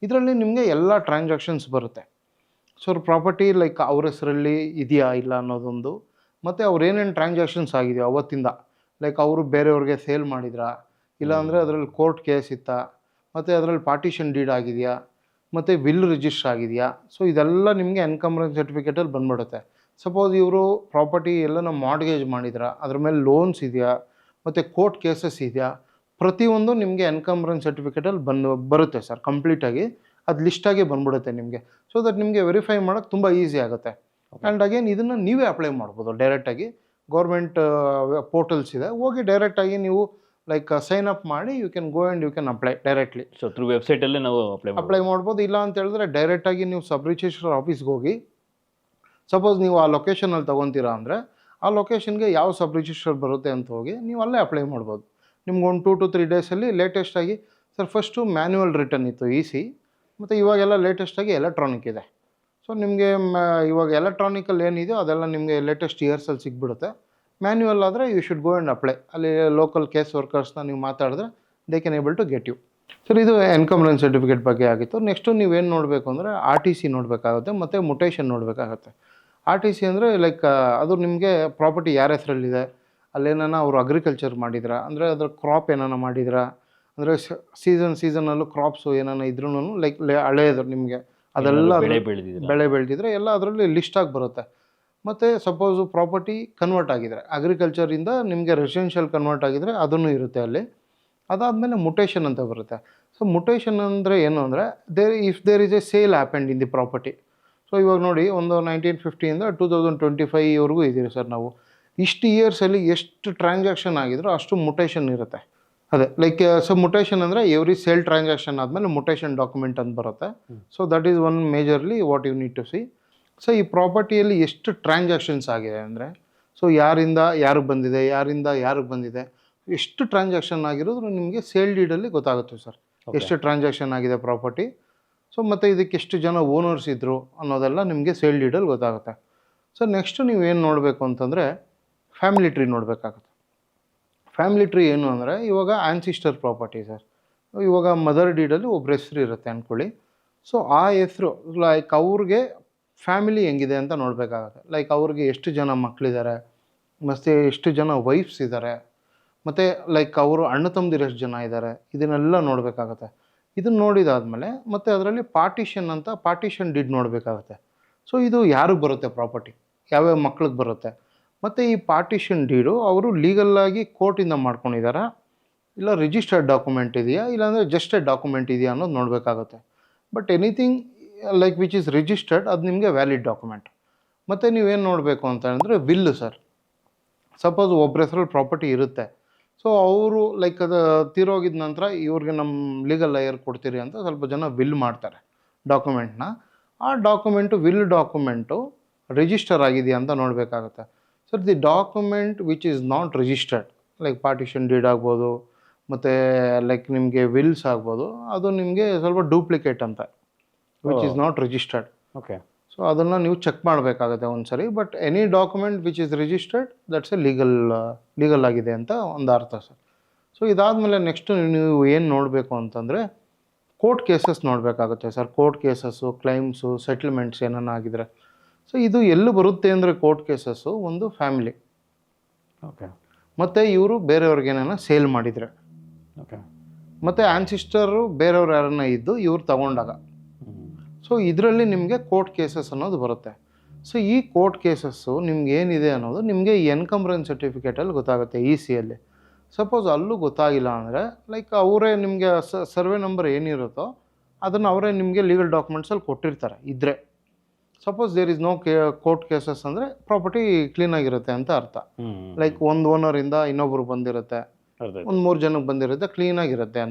ಇದರಲ್ಲಿ ನಿಮಗೆ ಎಲ್ಲ ಟ್ರಾನ್ಸಾಕ್ಷನ್ಸ್ ಬರುತ್ತೆ. ಸೊ ಪ್ರಾಪರ್ಟಿ ಲೈಕ್ ಅವ್ರ ಹೆಸರಲ್ಲಿ ಇದೆಯಾ ಇಲ್ಲ ಅನ್ನೋದೊಂದು, ಮತ್ತು ಅವ್ರು ಏನೇನು ಟ್ರಾನ್ಸಾಕ್ಷನ್ಸ್ ಆಗಿದೆಯೋ ಅವತ್ತಿಂದ, ಲೈಕ್ ಅವರು ಬೇರೆಯವ್ರಿಗೆ ಸೇಲ್ ಮಾಡಿದ್ರಾ, ಇಲ್ಲಾಂದರೆ ಅದರಲ್ಲಿ ಕೋರ್ಟ್ ಕೇಸ್ ಇತ್ತಾ, ಮತ್ತು ಅದರಲ್ಲಿ ಪಾರ್ಟಿಷನ್ ಡೀಡ್ ಆಗಿದೆಯಾ, ಮತ್ತು ವಿಲ್ ರಿಜಿಸ್ಟರ್ ಆಗಿದೆಯಾ. ಸೊ ಇದೆಲ್ಲ ನಿಮಗೆ ಎನ್ಕಂಬ್ರೆನ್ಸ್ ಸರ್ಟಿಫಿಕೇಟಲ್ಲಿ ಬಂದ್ಬಿಡುತ್ತೆ. ಸಪೋಸ್ ಇವರು ಪ್ರಾಪರ್ಟಿ ಎಲ್ಲ ಮಾರ್ಟ್ಗೇಜ್ ಮಾಡಿದ್ರಾ, ಅದ್ರ ಮೇಲೆ ಲೋನ್ಸ್ ಇದೆಯಾ, ಮತ್ತು ಕೋರ್ಟ್ ಕೇಸಸ್ ಇದೆಯಾ, ಪ್ರತಿಯೊಂದು ನಿಮಗೆ ಎನ್ಕಂಬ್ರೆನ್ಸ್ ಸರ್ಟಿಫಿಕೇಟಲ್ಲಿ ಬರುತ್ತೆ ಸರ್. ಕಂಪ್ಲೀಟಾಗಿ ಅದು ಲಿಸ್ಟಾಗಿ ಬಂದ್ಬಿಡುತ್ತೆ ನಿಮಗೆ. ಸೊ ದಟ್ ನಿಮಗೆ ವೆರಿಫೈ ಮಾಡೋಕ್ಕೆ ತುಂಬ ಈಸಿ ಆಗುತ್ತೆ. ಆ್ಯಂಡ್ ಅಗೇನ್ ಇದನ್ನು ನೀವೇ ಅಪ್ಲೈ ಮಾಡ್ಬೋದು ಡೈರೆಕ್ಟಾಗಿ. ಗೌರ್ಮೆಂಟ್ ಪೋರ್ಟಲ್ಸ್ ಇದೆ, ಹೋಗಿ ಡೈರೆಕ್ಟಾಗಿ ನೀವು ಲೈಕ್ ಸೈನ್ ಅಪ್ ಮಾಡಿ you can go and you can apply directly. So through ವೆಬ್ಸೈಟಲ್ಲೇ ನಾವು ಅಪ್ಲೈ ಮಾಡ್ಬೋದು. ಇಲ್ಲ ಅಂತ ಹೇಳಿದ್ರೆ ಡೈರೆಕ್ಟಾಗಿ ನೀವು ಸಬ್ ರಿಜಿಸ್ಟ್ರಾರ್ ಆಫೀಸ್ಗೆ ಹೋಗಿ, ಸಪೋಸ್ ನೀವು ಆ ಲೊಕೇಶನಲ್ಲಿ ತೊಗೊತೀರಾ ಅಂದರೆ ಆ ಲೊಕೇಶನ್ಗೆ ಯಾವ ಸಬ್ ರಿಜಿಸ್ಟರ್ ಬರುತ್ತೆ ಅಂತ ಹೋಗಿ ನೀವು ಅಲ್ಲೇ ಅಪ್ಲೈ ಮಾಡ್ಬೋದು. ನಿಮ್ಗೆ ಒಂದು 2 to 3 ಡೇಸಲ್ಲಿ ಲೇಟೆಸ್ಟಾಗಿ ಸರ್ ಫಸ್ಟು ಮ್ಯಾನ್ಯುವಲ್ ರಿಟರ್ನ್ ಇತ್ತು EC, ಮತ್ತು ಇವಾಗೆಲ್ಲ ಲೇಟೆಸ್ಟಾಗಿ ಎಲೆಕ್ಟ್ರಾನಿಕ್ ಇದೆ. ಸೊ ನಿಮಗೆ ಇವಾಗ ಎಲೆಕ್ಟ್ರಾನಿಕಲ್ಲಿ ಏನಿದೆಯೋ ಅದೆಲ್ಲ ನಿಮಗೆ ಲೇಟೆಸ್ಟ್ ಇಯರ್ಸಲ್ಲಿ ಸಿಗ್ಬಿಡುತ್ತೆ. ಮ್ಯಾನ್ಯುವಲ್ ಆದರೆ you should go and apply. ಅಲ್ಲಿ ಲೋಕಲ್ ಕೇಸ್ ವರ್ಕರ್ಸ್ನ ನೀವು ಮಾತಾಡಿದ್ರೆ they can able to get you. Sir ಇದು ಎನ್ಕಂಬ್ರೆನ್ಸ್ ಸರ್ಟಿಫಿಕೇಟ್ ಬಗ್ಗೆ ಆಗಿತ್ತು. ನೆಕ್ಸ್ಟು ನೀವೇನು ನೋಡಬೇಕು ಅಂದರೆ RTC ನೋಡಬೇಕಾಗುತ್ತೆ, ಮತ್ತು ಮುಟೇಷನ್ ನೋಡಬೇಕಾಗತ್ತೆ. RTC ಅಂದರೆ ಲೈಕ್ ಅದು ನಿಮಗೆ ಪ್ರಾಪರ್ಟಿ ಯಾರ ಹೆಸರಲ್ಲಿದೆ, ಅಲ್ಲೇನಾನ ಅವರು ಅಗ್ರಿಕಲ್ಚರ್ ಮಾಡಿದ್ರಾ, ಅಂದರೆ ಅದ್ರ ಕ್ರಾಪ್ ಏನಾನ ಮಾಡಿದ್ರಾ, ಅಂದರೆ ಸೀಸನಲ್ಲೂ ಕ್ರಾಪ್ಸು ಏನಾನ ಇದ್ರೂ ಲೈಕ್ ಹಳೆಯದು ನಿಮಗೆ ಅದೆಲ್ಲ ಬೆಳೆ ಬೆಳೆದಿದ್ರೆ ಎಲ್ಲ ಅದರಲ್ಲಿ ಲಿಸ್ಟಾಗಿ ಬರುತ್ತೆ. ಮತ್ತು ಸಪೋಸು ಪ್ರಾಪರ್ಟಿ ಕನ್ವರ್ಟ್ ಆಗಿದ್ರೆ ಅಗ್ರಿಕಲ್ಚರಿಂದ ನಿಮಗೆ ರೆಸಿಡೆನ್ಷಿಯಲ್ ಕನ್ವರ್ಟ್ ಆಗಿದ್ರೆ ಅದನ್ನು ಇರುತ್ತೆ ಅಲ್ಲಿ. ಅದಾದಮೇಲೆ ಮುಟೇಷನ್ ಅಂತ ಬರುತ್ತೆ. ಸೊ ಮುಟೇಷನ್ ಅಂದರೆ ಏನು ಅಂದರೆ if there is a sale happened in the property. So ಇವಾಗ ನೋಡಿ ಒಂದು 1950ಇಂದ 2025ವರೆಗೂ ಇದ್ದೀರಿ ಸರ್ ನಾವು. ಇಷ್ಟು ಇಯರ್ಸಲ್ಲಿ ಎಷ್ಟು ಟ್ರಾನ್ಸಾಕ್ಷನ್ ಆಗಿದ್ರು ಅಷ್ಟು ಮುಟೇಷನ್ ಇರುತ್ತೆ. ಅದೇ ಲೈಕ್ ಸೊ ಮುಟೇಷನ್ ಅಂದರೆ ಎವ್ರಿ ಸೇಲ್ ಟ್ರಾನ್ಸಾಕ್ಷನ್ ಆದಮೇಲೆ ಮುಟೇಷನ್ ಡಾಕ್ಯುಮೆಂಟ್ ಅಂತ ಬರುತ್ತೆ. So that is one majorly what you need to see. So ಈ ಪ್ರಾಪರ್ಟಿಯಲ್ಲಿ ಎಷ್ಟು ಟ್ರಾನ್ಸಾಕ್ಷನ್ಸ್ ಆಗಿದೆ ಅಂದರೆ, ಸೊ ಯಾರಿಂದ ಯಾರಿಗೆ ಬಂದಿದೆ, ಯಾರಿಂದ ಯಾರಿಗೆ ಬಂದಿದೆ, ಎಷ್ಟು ಟ್ರಾನ್ಸಾಕ್ಷನ್ ಆಗಿರೋದು ನಿಮಗೆ ಸೇಲ್ ಡೀಡಲ್ಲಿ ಗೊತ್ತಾಗುತ್ತೆ ಸರ್. ಎಷ್ಟು ಟ್ರಾನ್ಸಾಕ್ಷನ್ ಆಗಿದೆ ಪ್ರಾಪರ್ಟಿ, ಸೊ ಮತ್ತು ಇದಕ್ಕೆ ಎಷ್ಟು ಜನ ಓನರ್ಸ್ ಇದ್ದರು ಅನ್ನೋದೆಲ್ಲ ನಿಮಗೆ ಸೇಲ್ ಡೀಡಲ್ಲಿ ಗೊತ್ತಾಗುತ್ತೆ. ಸೊ ನೆಕ್ಸ್ಟು ನೀವು ಏನು ನೋಡಬೇಕು ಅಂತಂದರೆ ಫ್ಯಾಮಿಲಿ ಟ್ರೀ ನೋಡಬೇಕಾಗುತ್ತೆ. ಫ್ಯಾಮಿಲಿ ಟ್ರೀ ಏನು ಅಂದರೆ ಇವಾಗ ಆ್ಯನ್ಸಿಸ್ಟರ್ ಪ್ರಾಪರ್ಟಿ ಸರ್. ಇವಾಗ ಮದರ್ ಡೀಡಲ್ಲಿ ಒಬ್ಬರ ಹೆಸರು ಇರುತ್ತೆ ಅಂದ್ಕೊಳ್ಳಿ. ಸೊ ಆ ಹೆಸರು ಲೈಕ್ ಅವ್ರಿಗೆ ಫ್ಯಾಮಿಲಿ ಹೆಂಗಿದೆ ಅಂತ ನೋಡಬೇಕಾಗುತ್ತೆ. ಲೈಕ್ ಅವ್ರಿಗೆ ಎಷ್ಟು ಜನ ಮಕ್ಕಳಿದ್ದಾರೆ, ಮತ್ತು ಎಷ್ಟು ಜನ ವೈಫ್ಸ್ ಇದ್ದಾರೆ, ಮತ್ತು ಲೈಕ್ ಅವರು ಅಣ್ಣ ತಮ್ಮದಿರು ಎಷ್ಟು ಜನ ಇದ್ದಾರೆ, ಇದನ್ನೆಲ್ಲ ನೋಡಬೇಕಾಗತ್ತೆ. ಇದನ್ನು ನೋಡಿದಾದಮೇಲೆ ಮತ್ತು ಅದರಲ್ಲಿ ಪಾರ್ಟಿಷನ್ ಡೀಡ್ ನೋಡಬೇಕಾಗತ್ತೆ. ಸೊ ಇದು ಯಾರಿಗೆ ಬರುತ್ತೆ ಪ್ರಾಪರ್ಟಿ, ಯಾವ್ಯಾವ ಮಕ್ಳಿಗೆ ಬರುತ್ತೆ, ಮತ್ತು ಈ ಪಾರ್ಟಿಷನ್ ಡೀಡು ಅವರು ಲೀಗಲ್ಲಾಗಿ ಕೋರ್ಟಿಂದ ಮಾಡ್ಕೊಂಡಿದ್ದಾರಾ, ಇಲ್ಲ ರಿಜಿಸ್ಟರ್ಡ್ ಡಾಕ್ಯುಮೆಂಟ್ ಇದೆಯಾ, ಇಲ್ಲಾಂದರೆ ಜಸ್ಟ್ ಎ ಡಾಕ್ಯುಮೆಂಟ್ ಇದೆಯಾ ಅನ್ನೋದು ನೋಡಬೇಕಾಗುತ್ತೆ. But anything like which is registered ಅದು ನಿಮಗೆ ವ್ಯಾಲಿಡ್ ಡಾಕ್ಯುಮೆಂಟ್. ಮತ್ತು ನೀವೇನು ನೋಡಬೇಕು ಅಂತ ಅಂದರೆ ವಿಲ್ಲು ಸರ್. ಸಪೋಸ್ ಒಬ್ಬರ ಹೆಸರಲ್ಲಿ ಪ್ರಾಪರ್ಟಿ ಇರುತ್ತೆ, ಸೊ ಅವರು ಲೈಕ್ ಅದು ತೀರೋಗಿದ ನಂತರ ಇವ್ರಿಗೆ ನಮ್ಮ ಲೀಗಲ್ ಲಾಯರ್ ಕೊಡ್ತೀರಿ ಅಂತ ಸ್ವಲ್ಪ ಜನ ವಿಲ್ ಮಾಡ್ತಾರೆ ಡಾಕ್ಯುಮೆಂಟ್ನ. ಆ ಡಾಕ್ಯುಮೆಂಟು ವಿಲ್ ಡಾಕ್ಯುಮೆಂಟು ರಿಜಿಸ್ಟರ್ ಆಗಿದೆಯಾ ಅಂತ ನೋಡಬೇಕಾಗುತ್ತೆ. Sir the document which is not registered like partition deed ಆಗ್ಬೋದು, ಮತ್ತು ಲೈಕ್ ನಿಮಗೆ ವಿಲ್ಸ್ ಆಗ್ಬೋದು, ಅದು ನಿಮಗೆ ಸ್ವಲ್ಪ ಡೂಪ್ಲಿಕೇಟ್ ಅಂತ which is not registered. Okay. So ಅದನ್ನು ನೀವು ಚೆಕ್ ಮಾಡಬೇಕಾಗುತ್ತೆ ಒಂದು ಸರಿ. But any document which is registered that's A legal ಆಗಿದೆ ಅಂತ ಒಂದು ಅರ್ಥ ಸರ್. ಸೊ ಇದಾದಮೇಲೆ ನೆಕ್ಸ್ಟು ನೀವು ಏನು ನೋಡಬೇಕು ಅಂತಂದರೆ ಕೋರ್ಟ್ ಕೇಸಸ್ ನೋಡಬೇಕಾಗುತ್ತೆ sir. Court cases, claims, settlements ಏನಾನ ಆಗಿದ್ರೆ. ಸೊ ಇದು ಎಲ್ಲಿ ಬರುತ್ತೆ ಅಂದರೆ ಕೋರ್ಟ್ ಕೇಸಸ್ಸು ಒಂದು ಫ್ಯಾಮಿಲಿ, ಓಕೆ, ಮತ್ತು ಇವರು ಬೇರೆಯವ್ರಿಗೆ ಏನಾನ ಸೇಲ್ ಮಾಡಿದರೆ, ಓಕೆ, ಮತ್ತು ಆ್ಯನ್ಸಿಸ್ಟರು ಬೇರೆಯವ್ರು ಯಾರನ್ನ ಇದ್ದು ಇವ್ರು ತಗೊಂಡಾಗ. ಸೊ ಇದರಲ್ಲಿ ನಿಮಗೆ ಕೋರ್ಟ್ ಕೇಸಸ್ ಅನ್ನೋದು ಬರುತ್ತೆ. ಸೊ ಈ ಕೋರ್ಟ್ ಕೇಸಸ್ಸು ನಿಮ್ಗೆ ಏನಿದೆ ಅನ್ನೋದು ನಿಮಗೆ ಎನ್ಕಂಬ್ರೆನ್ಸ್ ಸರ್ಟಿಫಿಕೇಟಲ್ಲಿ ಗೊತ್ತಾಗುತ್ತೆ ECಯಲ್ಲಿ. ಸಪೋಸ್ ಅಲ್ಲೂ ಗೊತ್ತಾಗಿಲ್ಲ ಅಂದರೆ ಲೈಕ್ ಅವರೇ ನಿಮಗೆ ಸರ್ವೆ ನಂಬರ್ ಏನಿರುತ್ತೋ ಅದನ್ನು ಅವರೇ ನಿಮಗೆ ಲೀಗಲ್ ಡಾಕ್ಯುಮೆಂಟ್ಸಲ್ಲಿ ಕೊಟ್ಟಿರ್ತಾರೆ ಇದ್ದರೆ. Suppose there is no court cases ಅಂದರೆ ಪ್ರಾಪರ್ಟಿ ಕ್ಲೀನಾಗಿರುತ್ತೆ ಅಂತ ಅರ್ಥ. ಲೈಕ್ ಒಂದು ಓನರಿಂದ ಇನ್ನೊಬ್ರು ಬಂದಿರುತ್ತೆ, ಒಂದು 3 ಜನಕ್ಕೆ ಬಂದಿರುತ್ತೆ, ಕ್ಲೀನಾಗಿರುತ್ತೆ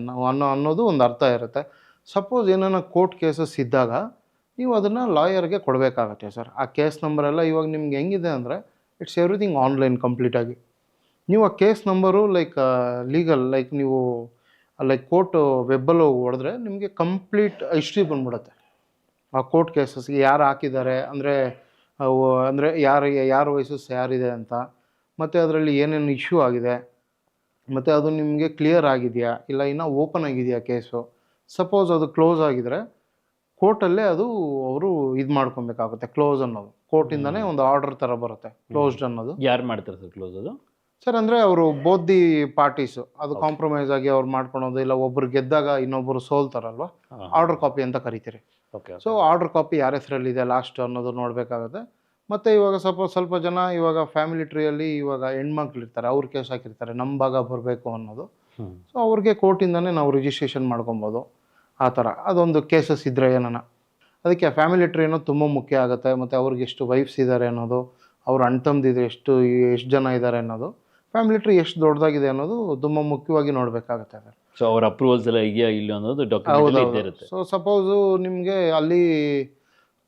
ಅನ್ನೋದು ಒಂದು ಅರ್ಥ ಇರುತ್ತೆ. ಸಪೋಸ್ ಏನಾನ ಕೋರ್ಟ್ ಕೇಸಸ್ ಇದ್ದಾಗ ನೀವು ಅದನ್ನು ಲಾಯರ್ಗೆ ಕೊಡಬೇಕಾಗತ್ತೆ ಸರ್. ಆ ಕೇಸ್ ನಂಬರೆಲ್ಲ ಇವಾಗ ನಿಮ್ಗೆ ಹೆಂಗಿದೆ ಅಂದರೆ ಇಟ್ಸ್ ಎವ್ರಿಥಿಂಗ್ ಆನ್ಲೈನ್ ಕಂಪ್ಲೀಟಾಗಿ. ನೀವು ಆ case number like legal like ನೀವು ಲೈಕ್ ಕೋರ್ಟ್ ವೆಬ್ಬಲ್ಲಿ ಹೊಡೆದ್ರೆ ನಿಮಗೆ ಕಂಪ್ಲೀಟ್ ಹಿಸ್ಟ್ರಿ ಬಂದ್ಬಿಡುತ್ತೆ. ಆ ಕೋರ್ಟ್ ಕೇಸಸ್ಗೆ ಯಾರು ಹಾಕಿದ್ದಾರೆ ಅಂದರೆ ಯಾರ ವಯಸ್ಸಸ್ ಯಾರಿದೆ ಅಂತ, ಮತ್ತು ಅದರಲ್ಲಿ ಏನೇನು ಇಶ್ಯೂ ಆಗಿದೆ, ಮತ್ತು ಅದು ನಿಮಗೆ ಕ್ಲಿಯರ್ ಆಗಿದೆಯಾ ಇಲ್ಲ ಇನ್ನೂ ಓಪನ್ ಆಗಿದೆಯಾ ಕೇಸು. ಸಪೋಸ್ ಅದು ಕ್ಲೋಸ್ ಆಗಿದರೆ ಕೋರ್ಟಲ್ಲೇ ಅದು ಅವರು ಇದು ಮಾಡ್ಕೊಬೇಕಾಗುತ್ತೆ. ಕ್ಲೋಸ್ ಅನ್ನೋದು ಕೋರ್ಟಿಂದನೇ ಒಂದು ಆರ್ಡರ್ ಥರ ಬರುತ್ತೆ, ಕ್ಲೋಸ್ಡ್ ಅನ್ನೋದು. ಯಾರು ಮಾಡ್ತಾರೆ ಸರ್ ಕ್ಲೋಸ್ ಅದು? ಸರ್ ಅಂದರೆ ಅವರು ಬೋತ್ ದಿ ಪಾರ್ಟೀಸು ಅದು ಕಾಂಪ್ರಮೈಸ್ ಆಗಿ ಅವ್ರು ಮಾಡ್ಕೊಳೋದು, ಇಲ್ಲ ಒಬ್ಬರು ಗೆದ್ದಾಗ ಇನ್ನೊಬ್ಬರು ಸೋಲ್ತಾರಲ್ವ, ಆರ್ಡರ್ ಕಾಪಿ ಅಂತ ಕರಿತೀರಿ. ಓಕೆ. ಸೊ ಆರ್ಡರ್ ಕಾಪಿ ಯಾರ ಹೆಸರಲ್ಲಿದೆ ಲಾಸ್ಟ್ ಅನ್ನೋದು ನೋಡಬೇಕಾಗುತ್ತೆ. ಮತ್ತು ಇವಾಗ ಸ್ವಲ್ಪ ಜನ ಇವಾಗ ಫ್ಯಾಮಿಲಿ ಟ್ರೀಯಲ್ಲಿ ಇವಾಗ ಹೆಣ್ಮಕ್ಳಿರ್ತಾರೆ, ಅವ್ರು ಕೇಸ್ ಹಾಕಿರ್ತಾರೆ ನಮ್ಮ ಭಾಗ ಬರಬೇಕು ಅನ್ನೋದು. ಸೊ ಅವ್ರಿಗೆ ಕೋರ್ಟಿಂದನೇ ನಾವು ರಿಜಿಸ್ಟ್ರೇಷನ್ ಮಾಡ್ಕೊಬೋದು ಆ ಥರ. ಅದೊಂದು ಕೇಸಸ್ ಇದ್ದರೆ ಏನಾನ ಅದಕ್ಕೆ ಫ್ಯಾಮಿಲಿ ಟ್ರೀ ಅನ್ನೋದು ತುಂಬ ಮುಖ್ಯ ಆಗುತ್ತೆ. ಮತ್ತು ಅವ್ರಿಗೆ ಎಷ್ಟು ವೈಫ್ಸ್ ಇದ್ದಾರೆ ಅನ್ನೋದು, ಅವ್ರ ಅಣ್ಣ ತಮ್ಮದಿದ್ರೆ ಎಷ್ಟು ಜನ ಇದ್ದಾರೆ ಅನ್ನೋದು, ಫ್ಯಾಮಿಲಿ ಟ್ರೀ ಎಷ್ಟು ದೊಡ್ಡದಾಗಿದೆ ಅನ್ನೋದು ತುಂಬ ಮುಖ್ಯವಾಗಿ ನೋಡಬೇಕಾಗುತ್ತೆ ಸರ್. ಸೊ ಅವ್ರ ಅಪ್ರೂವಲ್ಸ್ ಎಲ್ಲ ಇದೆಯಾ ಇಲ್ಲ ಅನ್ನೋದು ಡಾಕ್ಯುಮೆಂಟ್ ಇರುತ್ತೆ. ಸೊ ಸಪೋಸು ನಿಮಗೆ ಅಲ್ಲಿ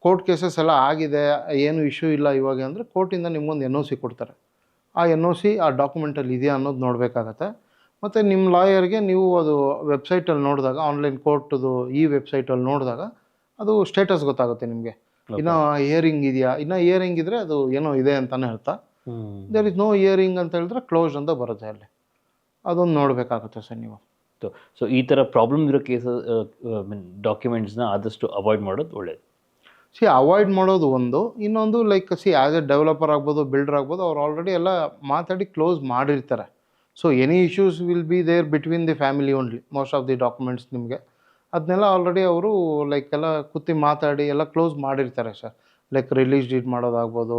ಕೋರ್ಟ್ ಕೇಸಸ್ ಎಲ್ಲ ಆಗಿದೆ, ಏನು ಇಶ್ಯೂ ಇಲ್ಲ ಇವಾಗ ಅಂದರೆ ಕೋರ್ಟಿಂದ ನಿಮ್ಗೊಂದು NOC ಕೊಡ್ತಾರೆ. ಆ NOC ಆ ಡಾಕ್ಯುಮೆಂಟಲ್ಲಿ ಇದೆಯಾ ಅನ್ನೋದು ನೋಡಬೇಕಾಗತ್ತೆ. ಮತ್ತು ನಿಮ್ಮ ಲಾಯರ್ಗೆ ನೀವು ಅದು ವೆಬ್ಸೈಟಲ್ಲಿ ನೋಡಿದಾಗ, ಆನ್ಲೈನ್ ಕೋರ್ಟ್ದು ಈ ವೆಬ್ಸೈಟಲ್ಲಿ ನೋಡಿದಾಗ ಅದು ಸ್ಟೇಟಸ್ ಗೊತ್ತಾಗುತ್ತೆ ನಿಮಗೆ. ಇನ್ನೂ ಹಿಯರಿಂಗ್ ಇದೆಯಾ, ಇನ್ನೂ ಹಿಯರಿಂಗ್ ಇದ್ದರೆ ಅದು ಏನೋ ಇದೆ ಅಂತಲೇ ಅರ್ಥ. ದೇರ್ ಇಸ್ ನೋ ಹಿಯರಿಂಗ್ ಅಂತ ಹೇಳಿದ್ರೆ ಕ್ಲೋಸ್ಡ್ ಅಂತ ಬರುತ್ತೆ ಅಲ್ಲಿ. ಅದೊಂದು ನೋಡಬೇಕಾಗುತ್ತೆ ಸರ್ ನೀವು. ಸೊ ಈ ಥರ ಪ್ರಾಬ್ಲಮ್ ಇರೋ ಕೇಸಸ್ ಡಾಕ್ಯುಮೆಂಟ್ಸ್ನ ಆದಷ್ಟು ಅವಾಯ್ಡ್ ಮಾಡೋದು ಒಳ್ಳೇದು. ಅವಾಯ್ಡ್ ಮಾಡೋದು ಒಂದು. ಇನ್ನೊಂದು ಲೈಕ್ ಆ್ಯಸ್ ಎ ಡೆವಲಪರ್ ಆಗ್ಬೋದು, ಬಿಲ್ಡರ್ ಆಗ್ಬೋದು, ಅವ್ರು ಆಲ್ರೆಡಿ ಎಲ್ಲ ಮಾತಾಡಿ ಕ್ಲೋಸ್ ಮಾಡಿರ್ತಾರೆ. So any issues will be there between the family only. Most of the documents ನಿಮಗೆ ಅದನ್ನೆಲ್ಲ ಆಲ್ರೆಡಿ ಅವರು ಲೈಕ್ ಎಲ್ಲ ಕೂತಿ ಮಾತಾಡಿ ಎಲ್ಲ ಕ್ಲೋಸ್ ಮಾಡಿರ್ತಾರೆ ಸರ್. ಲೈಕ್ ರಿಲೀಸ್ ಡೀಡ್ ಮಾಡೋದಾಗ್ಬೋದು,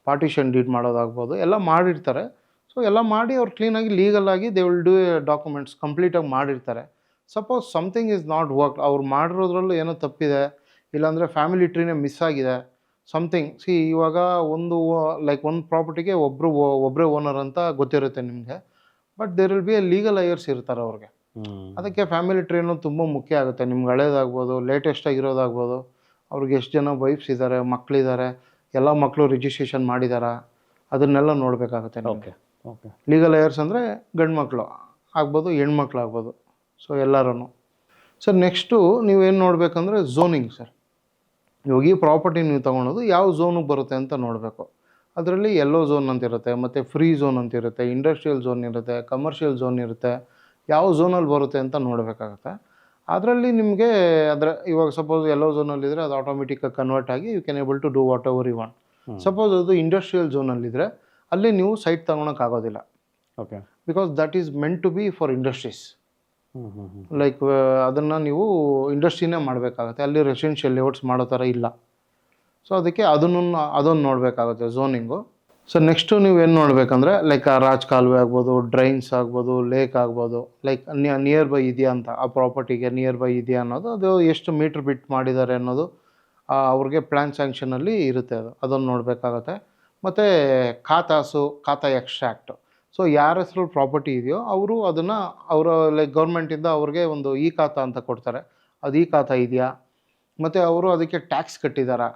ಪಾರ್ಟಿಷನ್ ಡೀಡ್ ಮಾಡೋದಾಗ್ಬೋದು, ಎಲ್ಲ ಮಾಡಿರ್ತಾರೆ. ಸೊ ಎಲ್ಲ ಮಾಡಿ ಅವ್ರು ಕ್ಲೀನಾಗಿ ಲೀಗಲಾಗಿ ದೇ ವಿಲ್ ಡೂ ಡಾಕ್ಯುಮೆಂಟ್ಸ್ ಕಂಪ್ಲೀಟಾಗಿ ಮಾಡಿರ್ತಾರೆ. Suppose something is not work, ಅವ್ರು ಮಾಡಿರೋದ್ರಲ್ಲೂ ಏನೋ ತಪ್ಪಿದೆ, ಇಲ್ಲಾಂದರೆ ಫ್ಯಾಮಿಲಿ ಟ್ರೀನೇ ಮಿಸ್ ಆಗಿದೆ, ಸಮಥಿಂಗ್. ಸಿ ಇವಾಗ ಒಂದು ಲೈಕ್ ಒಂದು ಪ್ರಾಪರ್ಟಿಗೆ ಒಬ್ಬರೇ ಓನರ್ ಅಂತ ಗೊತ್ತಿರುತ್ತೆ ನಿಮಗೆ, but there will be a legal heirs ಇರ್ತಾರೆ ಅವ್ರಿಗೆ. ಅದಕ್ಕೆ ಫ್ಯಾಮಿಲಿ ಟ್ರೀ ಅನ್ನೋದು ತುಂಬ ಮುಖ್ಯ ಆಗುತ್ತೆ. ನಿಮ್ಗೆ ಹಳೇದಾಗ್ಬೋದು, ಲೇಟೆಸ್ಟ್ ಆಗಿರೋದಾಗ್ಬೋದು, ಅವ್ರಿಗೆ ಎಷ್ಟು ಜನ ವೈಫ್ಸ್ ಇದ್ದಾರೆ, ಮಕ್ಕಳಿದ್ದಾರೆ, ಎಲ್ಲ ಮಕ್ಕಳು ರಿಜಿಸ್ಟ್ರೇಷನ್ ಮಾಡಿದಾರಾ, ಅದನ್ನೆಲ್ಲ ನೋಡಬೇಕಾಗುತ್ತೆ. Okay okay. ಲೀಗಲ್ ಅಯರ್ಸ್ ಅಂದರೆ ಗಂಡು ಮಕ್ಕಳು ಆಗ್ಬೋದು, ಹೆಣ್ಮಕ್ಳು ಆಗ್ಬೋದು, ಸೊ ಎಲ್ಲರೂ. ಸರ್ ನೆಕ್ಸ್ಟು ನೀವೇನು ನೋಡಬೇಕಂದ್ರೆ ಝೋನಿಂಗ್ ಸರ್. ಇವಾಗ ಈ ಪ್ರಾಪರ್ಟಿ ನೀವು ತೊಗೊಳೋದು ಯಾವ ಝೋನಿಗೆ ಬರುತ್ತೆ ಅಂತ ನೋಡಬೇಕು. ಅದರಲ್ಲಿ ಯೆಲ್ಲೋ ಝೋನ್ ಅಂತ ಇರುತ್ತೆ, ಮತ್ತು ಫ್ರೀ ಝೋನ್ ಅಂತ ಇರುತ್ತೆ, ಇಂಡಸ್ಟ್ರಿಯಲ್ ಝೋನ್ ಇರುತ್ತೆ, ಕಮರ್ಷಿಯಲ್ ಝೋನ್ ಇರುತ್ತೆ. ಯಾವ ಝೋನಲ್ಲಿ ಬರುತ್ತೆ ಅಂತ ನೋಡಬೇಕಾಗುತ್ತೆ. ಅದರಲ್ಲಿ ನಿಮಗೆ ಇವಾಗ ಸಪೋಸ್ ಯೆಲ್ಲೋ ಝೋನಲ್ಲಿದ್ದರೆ ಅದು ಆಟೋಮೆಟಿಕ್ಕಾಗಿ ಕನ್ವರ್ಟ್ ಆಗಿ you can able to do whatever you want. Suppose ಅದು ಇಂಡಸ್ಟ್ರಿಯಲ್ ಝೋನಲ್ಲಿದ್ದರೆ ಅಲ್ಲಿ ನೀವು ಸೈಟ್ ತೊಗೊಳಕ್ಕಾಗೋದಿಲ್ಲ. Okay. Because that is meant to be for industries. Like ಅದನ್ನು ನೀವು ಇಂಡಸ್ಟ್ರಿನೇ ಮಾಡಬೇಕಾಗುತ್ತೆ, ಅಲ್ಲಿ ರೆಸಿಡೆನ್ಷಿಯಲ್ ಲೇಔಟ್ಸ್ ಮಾಡೋ ಥರ ಇಲ್ಲ. ಸೊ ಅದಕ್ಕೆ ಅದನ್ನು ನೋಡಬೇಕಾಗುತ್ತೆ ಝೋನಿಂಗು. ಸೊ ನೆಕ್ಸ್ಟು ನೀವೇನು ನೋಡಬೇಕಂದ್ರೆ ಲೈಕ್ ಆ ರಾಜ್ ಕಾಲುವೆ ಆಗ್ಬೋದು, ಡ್ರೈನ್ಸ್ ಆಗ್ಬೋದು, ಲೇಕ್ ಆಗ್ಬೋದು, ಲೈಕ್ ನಿಯರ್ ಬೈ ಇದೆಯಾ ಅಂತ, ಆ ಪ್ರಾಪರ್ಟಿಗೆ ನಿಯರ್ ಬೈ ಇದೆಯಾ ಅನ್ನೋದು, ಅದು ಎಷ್ಟು ಮೀಟ್ರ್ ಬಿಟ್ ಮಾಡಿದ್ದಾರೆ ಅನ್ನೋದು ಅವ್ರಿಗೆ ಪ್ಲ್ಯಾನ್ ಸ್ಯಾಂಕ್ಷನಲ್ಲಿ ಇರುತ್ತೆ. ಅದನ್ನು ನೋಡಬೇಕಾಗತ್ತೆ. ಮತ್ತು ಖಾತಾ ಎಕ್ಸ್ಟ್ರಾಕ್ಟ್. ಸೊ ಯಾರ ಹೆಸರು ಪ್ರಾಪರ್ಟಿ ಇದೆಯೋ ಅವರು ಅದನ್ನು ಲೈಕ್ ಗೌರ್ಮೆಂಟಿಂದ ಅವ್ರಿಗೆ ಒಂದು ಈ ಖಾತಾ ಅಂತ ಕೊಡ್ತಾರೆ, ಅದು ಈ ಖಾತಾ ಇದೆಯಾ, ಮತ್ತು ಅವರು ಅದಕ್ಕೆ ಟ್ಯಾಕ್ಸ್ ಕಟ್ಟಿದಾರಾ,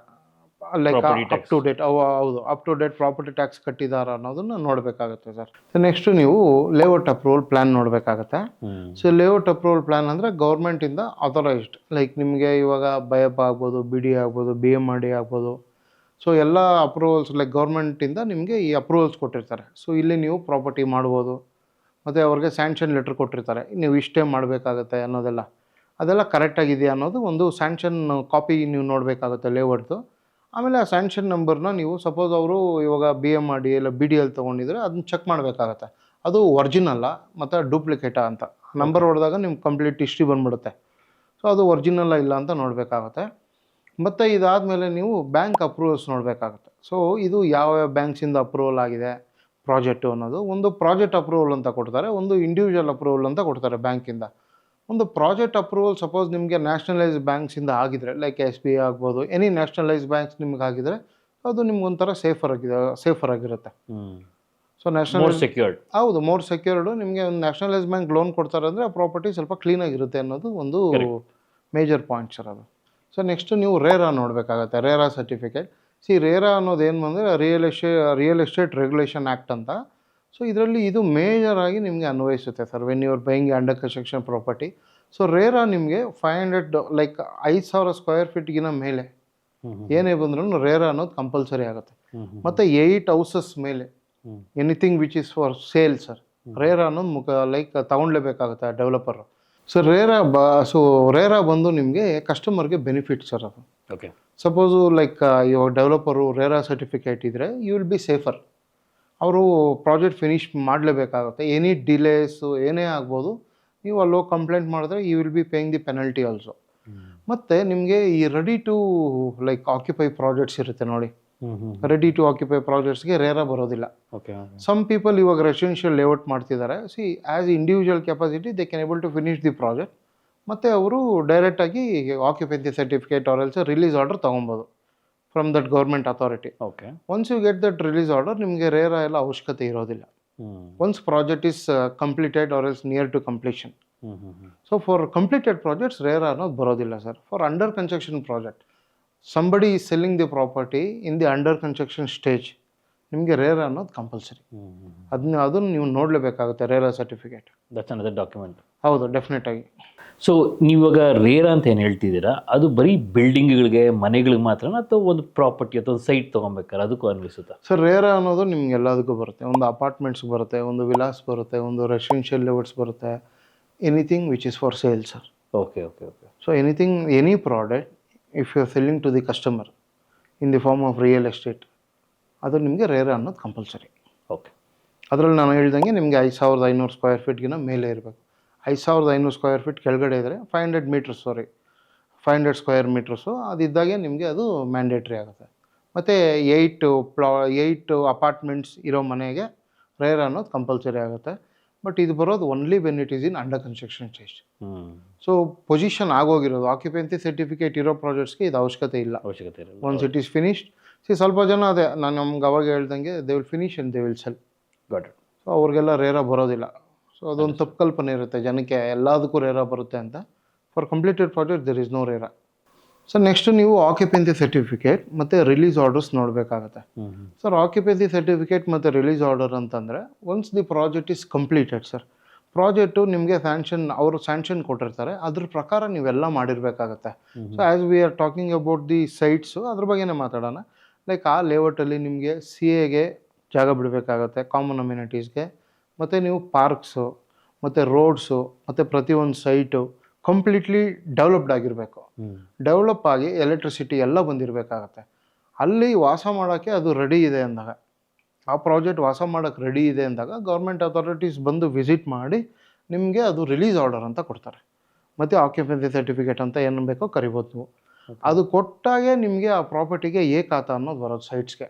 ಲೈಕ್ ಅಪ್ ಟು ಡೇಟ್, ಹೌದು up to date property tax ಕಟ್ಟಿದಾರ ಅನ್ನೋದನ್ನು ನೋಡಬೇಕಾಗುತ್ತೆ ಸರ್. ನೆಕ್ಸ್ಟು ನೀವು ಲೇಔಟ್ ಅಪ್ರೂವಲ್ ಪ್ಲ್ಯಾನ್ ನೋಡಬೇಕಾಗತ್ತೆ. ಸೊ ಲೇಔಟ್ ಅಪ್ರೂವಲ್ ಪ್ಲ್ಯಾನ್ ಅಂದರೆ ಗೌರ್ಮೆಂಟಿಂದ ಅಥರೈಸ್ಡ್, ಲೈಕ್ ನಿಮಗೆ ಇವಾಗ ಬಯಪ್ ಆಗ್ಬೋದು, BD ಆಗ್ಬೋದು, BMRD ಆಗ್ಬೋದು. ಸೊ ಎಲ್ಲ ಅಪ್ರೂವಲ್ಸ್ ಲೈಕ್ ಗೌರ್ಮೆಂಟಿಂದ ನಿಮಗೆ ಈ ಅಪ್ರೂವಲ್ಸ್ ಕೊಟ್ಟಿರ್ತಾರೆ. ಸೊ ಇಲ್ಲಿ ನೀವು ಪ್ರಾಪರ್ಟಿ ಮಾಡ್ಬೋದು, ಮತ್ತು ಅವ್ರಿಗೆ ಸ್ಯಾಂಕ್ಷನ್ ಲೆಟ್ರ್ ಕೊಟ್ಟಿರ್ತಾರೆ, ನೀವು ಇಷ್ಟೇ ಮಾಡಬೇಕಾಗತ್ತೆ ಅನ್ನೋದೆಲ್ಲ. ಅದೆಲ್ಲ ಕರೆಕ್ಟಾಗಿದೆಯಾ ಅನ್ನೋದು ಒಂದು ಸ್ಯಾಂಕ್ಷನ್ ಕಾಪಿ ನೀವು ನೋಡಬೇಕಾಗುತ್ತೆ ಲೇಔಟ್ದು. ಆಮೇಲೆ ಆ ಸ್ಯಾಂಕ್ಷನ್ ನಂಬರ್ನ ನೀವು ಸಪೋಸ್ ಅವರು ಇವಾಗ BMRD ಇಲ್ಲ BDL ತೊಗೊಂಡಿದ್ರೆ ಅದನ್ನ ಚೆಕ್ ಮಾಡಬೇಕಾಗತ್ತೆ, ಅದು ಒರಿಜಿನಲ್ಲ ಮತ್ತು ಡೂಪ್ಲಿಕೇಟಾ ಅಂತ. ನಂಬರ್ ಹೊಡೆದಾಗ ನಿಮ್ಗೆ ಕಂಪ್ಲೀಟ್ ಹಿಸ್ಟ್ರಿ ಬಂದ್ಬಿಡುತ್ತೆ. ಸೊ ಅದು ಒರಿಜಿನಲ್ಲ ಇಲ್ಲ ಅಂತ ನೋಡಬೇಕಾಗತ್ತೆ. ಮತ್ತು ಇದಾದಮೇಲೆ ನೀವು ಬ್ಯಾಂಕ್ ಅಪ್ರೂವಲ್ಸ್ ನೋಡಬೇಕಾಗುತ್ತೆ. ಸೊ ಇದು ಯಾವ ಬ್ಯಾಂಕ್ಸಿಂದ ಅಪ್ರೂವಲ್ ಆಗಿದೆ ಪ್ರಾಜೆಕ್ಟು ಅನ್ನೋದು. ಒಂದು ಪ್ರಾಜೆಕ್ಟ್ ಅಪ್ರೂವಲ್ ಅಂತ ಕೊಡ್ತಾರೆ, ಒಂದು ಇಂಡಿವಿಜುವಲ್ ಅಪ್ರೂವಲ್ ಅಂತ ಕೊಡ್ತಾರೆ ಬ್ಯಾಂಕಿಂದ. ಒಂದು ಪ್ರಾಜೆಕ್ಟ್ ಅಪ್ರೂವಲ್ ಸಪೋಸ್ ನಿಮಗೆ ನ್ಯಾಷನಲೈಸ್ ಬ್ಯಾಂಕ್ಸಿಂದ ಆಗಿದ್ರೆ, ಲೈಕ್ SBI ಆಗ್ಬೋದು, ಎನಿ ನ್ಯಾಷನಲೈಸ್ ಬ್ಯಾಂಕ್ಸ್ ನಿಮ್ಗೆ ಆಗಿದ್ರೆ ಅದು ನಿಮ್ಗೊಂಥರ ಸೇಫರ್ ಆಗಿರುತ್ತೆ. ಸೊ ನ್ಯಾಷನಲ್ ಸೆಕ್ಯೂರ್ಡ್, ಹೌದು, ಮೋರ್ ಸೆಕ್ಯೂರ್ಡು. ನಿಮಗೆ ಒಂದು ನ್ಯಾಷನಲೈಸ್ ಬ್ಯಾಂಕ್ ಲೋನ್ ಕೊಡ್ತಾರೆ ಅಂದರೆ ಆ ಪ್ರಾಪರ್ಟಿ ಸ್ವಲ್ಪ ಕ್ಲೀನಾಗಿರುತ್ತೆ ಅನ್ನೋದು ಒಂದು ಮೇಜರ್ ಪಾಯಿಂಟ್ ಸರ್ ಅದು. ಸೊ ನೆಕ್ಸ್ಟು ನೀವು ರೇರಾ ನೋಡಬೇಕಾಗತ್ತೆ, ರೇರಾ ಸರ್ಟಿಫಿಕೇಟ್. ರೇರಾ ಅನ್ನೋದು ಏನು ಬಂದರೆ ರಿಯಲ್ ಎಸ್ಟೇಟ್ ರೆಗ್ಯುಲೇಷನ್ ಆ್ಯಕ್ಟ್ ಅಂತ. ಸೊ ಇದರಲ್ಲಿ ಇದು ಮೇಜರಾಗಿ ನಿಮಗೆ ಅನ್ವಯಿಸುತ್ತೆ sir when your buying under construction property. So RERA ನಿಮಗೆ 500 ಲೈಕ್ 5,000 ಸ್ಕ್ವೇರ್ ಫೀಟ್ಗಿನ ಮೇಲೆ ಏನೇ ಬಂದ್ರೂ ರೇರಾ ಅನ್ನೋದು ಕಂಪಲ್ಸರಿ ಆಗುತ್ತೆ. ಮತ್ತು 8 ಹೌಸಸ್ ಮೇಲೆ anything which is for sale sir, RERA ಅನ್ನೋದು ಲೈಕ್ ತಗೊಳ್ಲೇಬೇಕಾಗುತ್ತೆ ಡೆವಲಪರು. ಸೊ ರೇರಾ ಬಂದು ನಿಮಗೆ ಕಸ್ಟಮರ್ಗೆ ಬೆನಿಫಿಟ್ ಸರ್ ಅದು. ಓಕೆ. ಸಪೋಸು ಲೈಕ್ ಇವಾಗ ಡೆವಲಪರು ರೇರಾ ಸರ್ಟಿಫಿಕೇಟ್ ಇದ್ದರೆ ಯು ವಿಲ್ ಬಿ ಸೇಫರ್. ಅವರು ಪ್ರಾಜೆಕ್ಟ್ ಫಿನಿಷ್ ಮಾಡಲೇಬೇಕಾಗುತ್ತೆ. ಎನಿ ಡಿಲೇಸು ಏನೇ ಆಗ್ಬೋದು, ನೀವು ಅಲ್ಲೋ ಕಂಪ್ಲೇಂಟ್ ಮಾಡಿದ್ರೆ you will be paying the penalty also. ಮತ್ತು ನಿಮಗೆ ಈ ready to like occupy projects ಇರುತ್ತೆ ನೋಡಿ, ರೆಡಿ ಟು ಆಕ್ಯುಪೈ ಪ್ರಾಜೆಕ್ಟ್ಸ್ಗೆ ರೇರಾ ಬರೋದಿಲ್ಲ. ಸಮ್ ಪೀಪಲ್ ಇವಾಗ ರೆಸಿಡೆನ್ಷಿಯಲ್ ಲೇಔಟ್ ಮಾಡ್ತಿದ್ದಾರೆ. As individual capacity they can able to finish the project, ಮತ್ತು ಅವರು ಡೈರೆಕ್ಟಾಗಿ occupancy certificate or release order ತೊಗೊಬೋದು from that government authority. Okay. Once you get that release order ನಿಮಗೆ ರೇರಾ ಎಲ್ಲ ಅವಶ್ಯಕತೆ ಇರೋದಿಲ್ಲ. Once project is completed or else near to completion. So for completed projects RERA ಅನ್ನೋದು ಬರೋದಿಲ್ಲ sir. For under construction project, somebody is selling the property in the under construction stage, ನಿಮಗೆ ರೇರಾ ಅನ್ನೋದು compulsory. ಅದನ್ನು ನೀವು ನೋಡಲೇಬೇಕಾಗುತ್ತೆ RERA certificate. That's another document. ಹೌದು, definite ಆಗಿ. So ನೀವಾಗ ರೇರಾ ಅಂತ ಏನು ಹೇಳ್ತಿದ್ದೀರಾ, ಅದು ಬರೀ ಬಿಲ್ಡಿಂಗ್ಗಳಿಗೆ ಮನೆಗಳಿಗೆ ಮಾತ್ರ ಅಥವಾ ಒಂದು ಪ್ರಾಪರ್ಟಿ ಅಥವಾ ಒಂದು ಸೈಟ್ ತೊಗೊಬೇಕಾರೆ ಅದಕ್ಕೂ ಅನ್ವಿಸುತ್ತಾ ಸರ್? ರೇರಾ ಅನ್ನೋದು ನಿಮ್ಗೆ ಎಲ್ಲದಕ್ಕೂ ಬರುತ್ತೆ. ಒಂದು ಅಪಾರ್ಟ್ಮೆಂಟ್ಸ್ ಬರುತ್ತೆ, ಒಂದು ವಿಲಾಸ್ ಬರುತ್ತೆ, ಒಂದು ರೆಸಿಡೆನ್ಷಿಯಲ್ ಲೇಔಟ್ಸ್ ಬರುತ್ತೆ, anything which is for sale sir. Okay okay okay. So anything, any product if you are selling to the customer in the form of real estate, ಅದು ನಿಮಗೆ ರೇರಾ ಅನ್ನೋದು ಕಂಪಲ್ಸರಿ. ಓಕೆ. ಅದರಲ್ಲಿ ನಾನು ಹೇಳ್ದಂಗೆ ನಿಮಗೆ 5,500 ಸ್ಕ್ವೇರ್ ಫೀಟ್ಗಿನ ಮೇಲೆ ಇರಬೇಕು. 5,500 ಸ್ಕ್ವೇರ್ ಫೀಟ್ ಕೆಳಗಡೆ ಇದ್ದರೆ 500 ಸ್ಕ್ವೇರ್ ಮೀಟರ್ಸು ಅದಿದ್ದಾಗೆ ನಿಮಗೆ ಅದು ಮ್ಯಾಂಡೇಟ್ರಿ ಆಗುತ್ತೆ. ಮತ್ತು 8 ಅಪಾರ್ಟ್ಮೆಂಟ್ಸ್ ಇರೋ ಮನೆಗೆ ರೇರಾ ಅನ್ನೋದು ಕಂಪಲ್ಸರಿ ಆಗುತ್ತೆ. ಬಟ್ ಇದು ಬರೋದು only when it is in under construction stage. So possession ಆಗೋಗಿರೋದು ಆಕ್ಯುಪೆನ್ಸಿ ಸರ್ಟಿಫಿಕೇಟ್ ಇರೋ ಪ್ರಾಜೆಕ್ಟ್ಸ್ಗೆ ಇದು ಅವಶ್ಯಕತೆ ಇಲ್ಲ. ಅವಶ್ಯಕತೆ ಇಲ್ಲ. ಒನ್ಸ್ ಇಟ್ ಈಸ್ ಫಿನಿಶ್ಡ್ ಸ್ವಲ್ಪ ಜನ ಅದೇ ನಾನು ನಮ್ಗೆ ಅವಾಗ ಹೇಳ್ದಂಗೆ they will finish and they will cell. Got it. So ಅವ್ರಿಗೆಲ್ಲ ರೇರ ಬರೋದಿಲ್ಲ. ಸೊ ಅದೊಂದು ತಪ್ಪು ಕಲ್ಪನೆ ಇರುತ್ತೆ ಜನಕ್ಕೆ, ಎಲ್ಲದಕ್ಕೂ ರೇರ ಬರುತ್ತೆ ಅಂತ. For completed project there is no RERA. So next ನೀವು ಆಕ್ಯುಪೆನ್ಸಿ ಸರ್ಟಿಫಿಕೇಟ್ ಮತ್ತು ರಿಲೀಸ್ ಆರ್ಡರ್ಸ್ ನೋಡಬೇಕಾಗತ್ತೆ. ಸರ್ ಆಕ್ಯುಪೆನ್ಸಿ ಸರ್ಟಿಫಿಕೇಟ್ ಮತ್ತು ರಿಲೀಸ್ ಆರ್ಡರ್ ಅಂತಂದರೆ once the project is completed sir, project ನಿಮಗೆ ಅವರು ಸ್ಯಾಂಕ್ಷನ್ ಕೊಟ್ಟಿರ್ತಾರೆ, ಅದ್ರ ಪ್ರಕಾರ ನೀವೆಲ್ಲ ಮಾಡಿರಬೇಕಾಗತ್ತೆ. So as we are talking about the sites, ಅದ್ರ ಬಗ್ಗೆನೇ ಮಾತಾಡೋಣ. ಲೈಕ್ ಆ ಲೇಔಟಲ್ಲಿ ನಿಮಗೆ CAಗೆ ಜಾಗ ಬಿಡಬೇಕಾಗತ್ತೆ, ಕಾಮನ್ ಅಮ್ಯುನಿಟೀಸ್ಗೆ, ಮತ್ತು ನೀವು ಪಾರ್ಕ್ಸು ಮತ್ತು ರೋಡ್ಸು ಮತ್ತು ಪ್ರತಿಯೊಂದು ಸೈಟು ಕಂಪ್ಲೀಟ್ಲಿ ಡೆವಲಪ್ಡ್ ಆಗಿರಬೇಕು. ಡೆವಲಪ್ ಆಗಿ ಎಲೆಕ್ಟ್ರಿಸಿಟಿ ಎಲ್ಲ ಬಂದಿರಬೇಕಾಗತ್ತೆ. ಅಲ್ಲಿ ವಾಸ ಮಾಡೋಕ್ಕೆ ಅದು ರೆಡಿ ಇದೆ ಅಂದಾಗ, ಆ ಪ್ರಾಜೆಕ್ಟ್ ವಾಸ ಮಾಡೋಕ್ಕೆ ರೆಡಿ ಇದೆ ಅಂದಾಗ ಗೌರ್ಮೆಂಟ್ ಅಥಾರಿಟೀಸ್ ಬಂದು ವಿಸಿಟ್ ಮಾಡಿ ನಿಮಗೆ ಅದು ರಿಲೀಸ್ ಆರ್ಡರ್ ಅಂತ ಕೊಡ್ತಾರೆ. ಮತ್ತು ಆಕ್ಯುಪೆನ್ಸಿ ಸರ್ಟಿಫಿಕೇಟ್ ಅಂತ ಏನು ಬೇಕೋ ಕರಿಬೋದು ನೀವು. ಅದು ಕೊಟ್ಟಾಗೆ ನಿಮಗೆ ಆ ಪ್ರಾಪರ್ಟಿಗೆ ಖಾತಾ ಅನ್ನೋದು ಬರೋದು ಸೈಟ್ಸ್ಗೆ.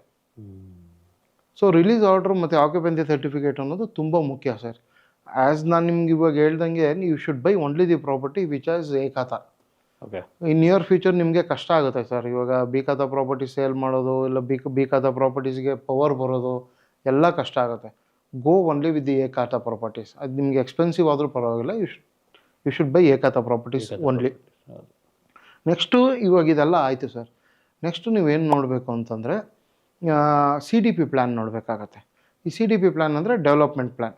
ಸೊ ರಿಲೀಸ್ ಆರ್ಡರ್ ಮತ್ತು ಆಕ್ಯುಪೆನ್ಸಿ ಸರ್ಟಿಫಿಕೇಟ್ ಅನ್ನೋದು ತುಂಬ ಮುಖ್ಯ ಸರ್. ಆ್ಯಸ್ ನಾನು ನಿಮ್ಗೆ ಇವಾಗ ಹೇಳ್ದಂಗೆ you should buy only the property which has khata. Okay. In near future ನಿಮಗೆ ಕಷ್ಟ ಆಗುತ್ತೆ ಸರ್. ಇವಾಗ ಖಾತಾ ಪ್ರಾಪರ್ಟಿ ಸೇಲ್ ಮಾಡೋದು, ಇಲ್ಲ ಖಾತಾ ಪ್ರಾಪರ್ಟೀಸ್ಗೆ ಪವರ್ ಬರೋದು ಎಲ್ಲ ಕಷ್ಟ ಆಗುತ್ತೆ. ಗೋ ಓನ್ಲಿ ವಿತ್ ದಿ ಖಾತಾ ಪ್ರಾಪರ್ಟೀಸ್. ಅದು ನಿಮಗೆ ಎಕ್ಸ್ಪೆನ್ಸಿವ್ ಆದರೂ ಪರವಾಗಿಲ್ಲ, ಯು ಶುಡ್ ಬೈ ಖಾತಾ ಪ್ರಾಪರ್ಟೀಸ್ ಓನ್ಲಿ. ನೆಕ್ಸ್ಟು ಇವಾಗ ಇದೆಲ್ಲ ಆಯಿತು ಸರ್. ನೆಕ್ಸ್ಟು ನೀವೇನು ನೋಡಬೇಕು ಅಂತಂದರೆ CDP ಪ್ಲ್ಯಾನ್ ನೋಡಬೇಕಾಗತ್ತೆ. ಈ CDP ಪ್ಲ್ಯಾನ್ ಅಂದರೆ ಡೆವಲಪ್ಮೆಂಟ್ ಪ್ಲ್ಯಾನ್.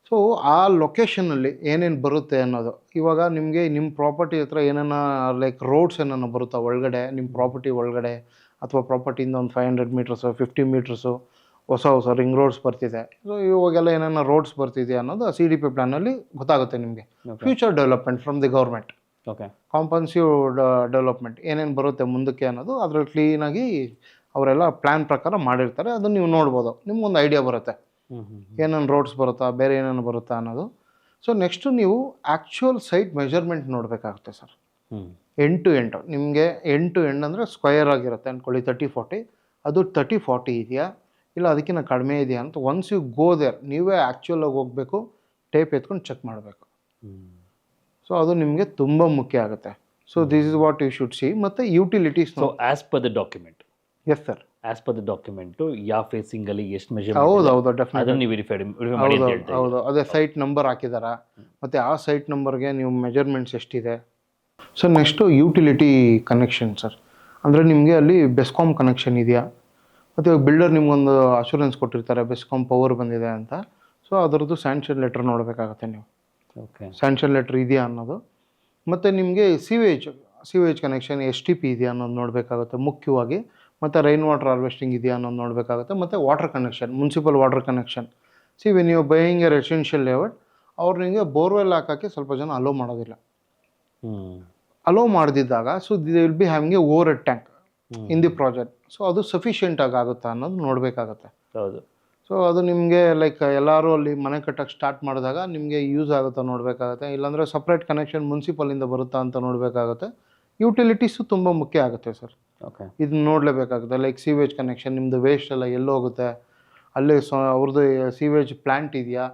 ಸೊ ಆ ಲೊಕೇಶನಲ್ಲಿ ಏನೇನು ಬರುತ್ತೆ ಅನ್ನೋದು, ಇವಾಗ ನಿಮಗೆ ನಿಮ್ಮ ಪ್ರಾಪರ್ಟಿ ಹತ್ರ ಏನೇನ ಲೈಕ್ ರೋಡ್ಸ್ ಏನೇನೋ ಬರುತ್ತಾ ಒಳಗಡೆ, ನಿಮ್ಮ ಪ್ರಾಪರ್ಟಿ ಒಳಗಡೆ, ಅಥವಾ ಪ್ರಾಪರ್ಟಿಯಿಂದ ಒಂದು 500 ಮೀಟರ್ಸು 50 ಮೀಟರ್ಸು ಹೊಸ ರಿಂಗ್ ರೋಡ್ಸ್ ಬರ್ತಿದೆ. ಸೊ ಇವಾಗೆಲ್ಲ ಏನೇನೋ ರೋಡ್ಸ್ ಬರ್ತಿದೆ ಅನ್ನೋದು ಆ CDP ಪ್ಲ್ಯಾನಲ್ಲಿ ಗೊತ್ತಾಗುತ್ತೆ ನಿಮಗೆ. Future development from the government, okay, comprehensive development ಏನೇನು ಬರುತ್ತೆ ಮುಂದಕ್ಕೆ ಅನ್ನೋದು ಅದರಲ್ಲಿ ಕ್ಲೀನಾಗಿ ಅವರೆಲ್ಲ ಪ್ಲ್ಯಾನ್ ಪ್ರಕಾರ ಮಾಡಿರ್ತಾರೆ. ಅದನ್ನು ನೀವು ನೋಡ್ಬೋದು, ನಿಮ್ಗೊಂದು ಐಡಿಯಾ ಬರುತ್ತೆ ಏನೇನು ರೋಡ್ಸ್ ಬರುತ್ತಾ, ಬೇರೆ ಏನೇನು ಬರುತ್ತಾ ಅನ್ನೋದು. ಸೊ ನೆಕ್ಸ್ಟು ನೀವು ಆ್ಯಕ್ಚುಯಲ್ ಸೈಟ್ ಮೆಜರ್ಮೆಂಟ್ ನೋಡಬೇಕಾಗುತ್ತೆ ಸರ್. ಎಂಡ್ ಟು ಎಂಡ್ ನಿಮಗೆ ಅಂದರೆ ಸ್ಕ್ವಯರ್ ಆಗಿರುತ್ತೆ ಅಂದ್ಕೊಳ್ಳಿ, 30-40. ಅದು 30-40 ಇದೆಯಾ ಇಲ್ಲ ಅದಕ್ಕಿಂತ ಕಡಿಮೆ ಇದೆಯಾ ಅಂತ ಒನ್ಸ್ ಯು ಗೋ ದೇರ್ ನೀವೇ ಆ್ಯಕ್ಚುಲಾಗಿ ಹೋಗಬೇಕು, ಟೇಪ್ ಎತ್ಕೊಂಡು ಚೆಕ್ ಮಾಡಬೇಕು. ಸೊ ಅದು ನಿಮಗೆ ತುಂಬ ಮುಖ್ಯ ಆಗುತ್ತೆ. So this is what you should see. ಮತ್ತು utilities. So as per the document. Yes sir. As per the document ಯಾವ ಫೇಸಿಂಗಲ್ಲಿ ಎಷ್ಟು ಮೆಜರ್, ಹೌದು ಡೆಫಿನೆಟ್, ಅದನ್ನು ವೆರಿಫೈ ಹೌದು. ಅದೇ ಸೈಟ್ ನಂಬರ್ ಹಾಕಿದಾರಾ, ಮತ್ತು ಆ ಸೈಟ್ ನಂಬರ್ಗೆ ನೀವು ಮೆಜರ್ಮೆಂಟ್ಸ್ ಎಷ್ಟಿದೆ. So next utility connection sir. ಅಂದರೆ ನಿಮಗೆ ಅಲ್ಲಿ ಬೆಸ್ಕಾಮ್ ಕನೆಕ್ಷನ್ ಇದೆಯಾ, ಮತ್ತು ಇವಾಗ ಬಿಲ್ಡರ್ ನಿಮ್ಗೊಂದು ಅಶೂರೆನ್ಸ್ ಕೊಟ್ಟಿರ್ತಾರೆ ಬೆಸ್ಕಾಮ್ ಪವರ್ ಬಂದಿದೆ ಅಂತ. ಸೊ ಅದರದ್ದು ಸ್ಯಾಂಕ್ಷನ್ ಲೆಟ್ರ್ ನೋಡಬೇಕಾಗತ್ತೆ ನೀವು. ಓಕೆ, ಸ್ಯಾಂಕ್ಷನ್ ಲೆಟ್ರ್ ಇದೆಯಾ ಅನ್ನೋದು. ಮತ್ತು ನಿಮಗೆ ಸಿವೇಜ್ ಕನೆಕ್ಷನ್ STP ಇದೆಯಾ ಅನ್ನೋದು ನೋಡಬೇಕಾಗುತ್ತೆ ಮುಖ್ಯವಾಗಿ. ಮತ್ತು ರೈನ್ ವಾಟರ್ ಹಾರ್ವೆಸ್ಟಿಂಗ್ ಇದೆಯಾ ಅನ್ನೋದು ನೋಡಬೇಕಾಗುತ್ತೆ. ಮತ್ತು water connection, municipal water connection. When you buying a residential layout, ಅವ್ರು ನಿಮಗೆ ಬೋರ್ವೆಲ್ ಹಾಕೋಕ್ಕೆ ಸ್ವಲ್ಪ ಜನ ಅಲೋ ಮಾಡೋದಿಲ್ಲ. ಅಲೋ ಮಾಡದಿದ್ದಾಗ so the will be having a overhead tank in the project. So ಅದು ಸಫಿಷಿಯೆಂಟಾಗಿ ಆಗುತ್ತಾ ಅನ್ನೋದು ನೋಡಬೇಕಾಗತ್ತೆ. ಹೌದು. ಸೊ ಅದು ನಿಮಗೆ ಲೈಕ್ ಎಲ್ಲರೂ ಅಲ್ಲಿ ಮನೆ ಕಟ್ಟಕ್ಕೆ ಸ್ಟಾರ್ಟ್ ಮಾಡಿದಾಗ ನಿಮಗೆ ಯೂಸ್ ಆಗುತ್ತಾ ನೋಡಬೇಕಾಗತ್ತೆ. ಇಲ್ಲಾಂದರೆ ಸಪ್ರೇಟ್ ಕನೆಕ್ಷನ್ ಮುನ್ಸಿಪಲಿಂದ ಬರುತ್ತಾ ಅಂತ ನೋಡಬೇಕಾಗುತ್ತೆ. ಯುಟಿಲಿಟೀಸು ತುಂಬ ಮುಖ್ಯ ಆಗುತ್ತೆ ಸರ್. ಓಕೆ, ಇದನ್ನ ನೋಡಲೇಬೇಕಾಗುತ್ತೆ. ಲೈಕ್ ಸೀವೇಜ್ ಕನೆಕ್ಷನ್, ನಿಮ್ಮದು ವೇಸ್ಟ್ ಎಲ್ಲ ಎಲ್ಲೋಗುತ್ತೆ, ಅಲ್ಲೇ ಅವ್ರದ್ದು ಸೀವೇಜ್ ಪ್ಲ್ಯಾಂಟ್ ಇದೆಯಾ,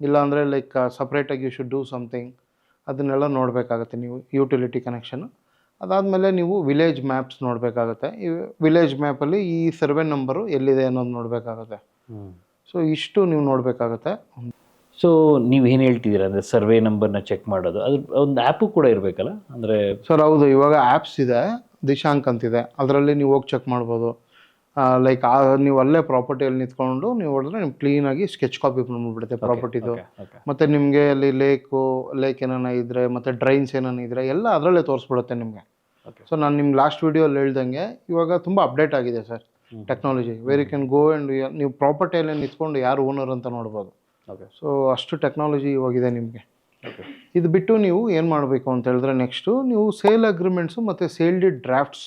ಇಲ್ಲಾಂದರೆ ಲೈಕ್ ಸಪ್ರೇಟಾಗಿ ಯು ಶುಡ್ ಡೂ ಸಮಥಿಂಗ್, ಅದನ್ನೆಲ್ಲ ನೋಡಬೇಕಾಗುತ್ತೆ ನೀವು ಯುಟಿಲಿಟಿ ಕನೆಕ್ಷನ್. ಅದಾದಮೇಲೆ ನೀವು ವಿಲೇಜ್ ಮ್ಯಾಪ್ಸ್ ನೋಡಬೇಕಾಗುತ್ತೆ. ಈ ವಿಲೇಜ್ ಮ್ಯಾಪಲ್ಲಿ ಈ ಸರ್ವೆ ನಂಬರು ಎಲ್ಲಿದೆ ಅನ್ನೋದು ನೋಡಬೇಕಾಗುತ್ತೆ. ಸೊ ಇಷ್ಟು ನೀವು ನೋಡಬೇಕಾಗುತ್ತೆ. ಸೊ ನೀವು ಏನು ಹೇಳ್ತಿದ್ದೀರಾ ಅಂದರೆ ಸರ್ವೆ ನಂಬರ್ನ ಚೆಕ್ ಮಾಡೋದು, ಅದ್ರ ಒಂದು ಆ್ಯಪು ಕೂಡ ಇರಬೇಕಲ್ಲ ಅಂದರೆ? ಸರ್ ಹೌದು, ಇವಾಗ ಆ್ಯಪ್ಸ್ ಇದೆ, ದಿಶಾಂಕ್ ಅಂತಿದೆ, ಅದರಲ್ಲಿ ನೀವು ಹೋಗಿ ಚೆಕ್ ಮಾಡ್ಬೋದು. ಲೈಕ್ ನೀವು ಅಲ್ಲೇ ಪ್ರಾಪರ್ಟಿಯಲ್ಲಿ ನಿಂತ್ಕೊಂಡು ನೀವು ಹೊಡೆದ್ರೆ ನಿಮ್ಗೆ ಕ್ಲೀನಾಗಿ ಸ್ಕೆಚ್ ಕಾಪಿ ಬಂದ್ಬಿಡುತ್ತೆ ಪ್ರಾಪರ್ಟಿದು. ಮತ್ತು ನಿಮಗೆ ಅಲ್ಲಿ ಲೇಕ್ ಏನಾನ ಇದ್ದರೆ, ಮತ್ತು ಡ್ರೈನ್ಸ್ ಏನಾನ ಇದ್ದರೆ ಎಲ್ಲ ಅದರಲ್ಲೇ ತೋರಿಸ್ಬಿಡುತ್ತೆ ನಿಮಗೆ. ಸೊ ನಾನು ನಿಮ್ಮ ಲಾಸ್ಟ್ ವೀಡಿಯೋಲ್ಲಿ ಹೇಳ್ದಂಗೆ ಇವಾಗ ತುಂಬ ಅಪ್ಡೇಟ್ ಆಗಿದೆ sir technology. Where you can go and ನೀವು ಪ್ರಾಪರ್ಟಿಯಲ್ಲೇ ನಿಂತ್ಕೊಂಡು ಯಾರು ಓನರ್ ಅಂತ ನೋಡ್ಬೋದು. ಸೊ ಅಷ್ಟು ಟೆಕ್ನಾಲಜಿ ಇವಾಗಿದೆ ನಿಮಗೆ. ಇದು ಬಿಟ್ಟು ನೀವು ಏನು ಮಾಡಬೇಕು ಅಂತ ಹೇಳಿದ್ರೆ, ನೆಕ್ಸ್ಟು ನೀವು ಸೇಲ್ ಅಗ್ರಿಮೆಂಟ್ಸು ಮತ್ತು ಸೇಲ್ ಡಿ ಡ್ರಾಫ್ಟ್ಸ್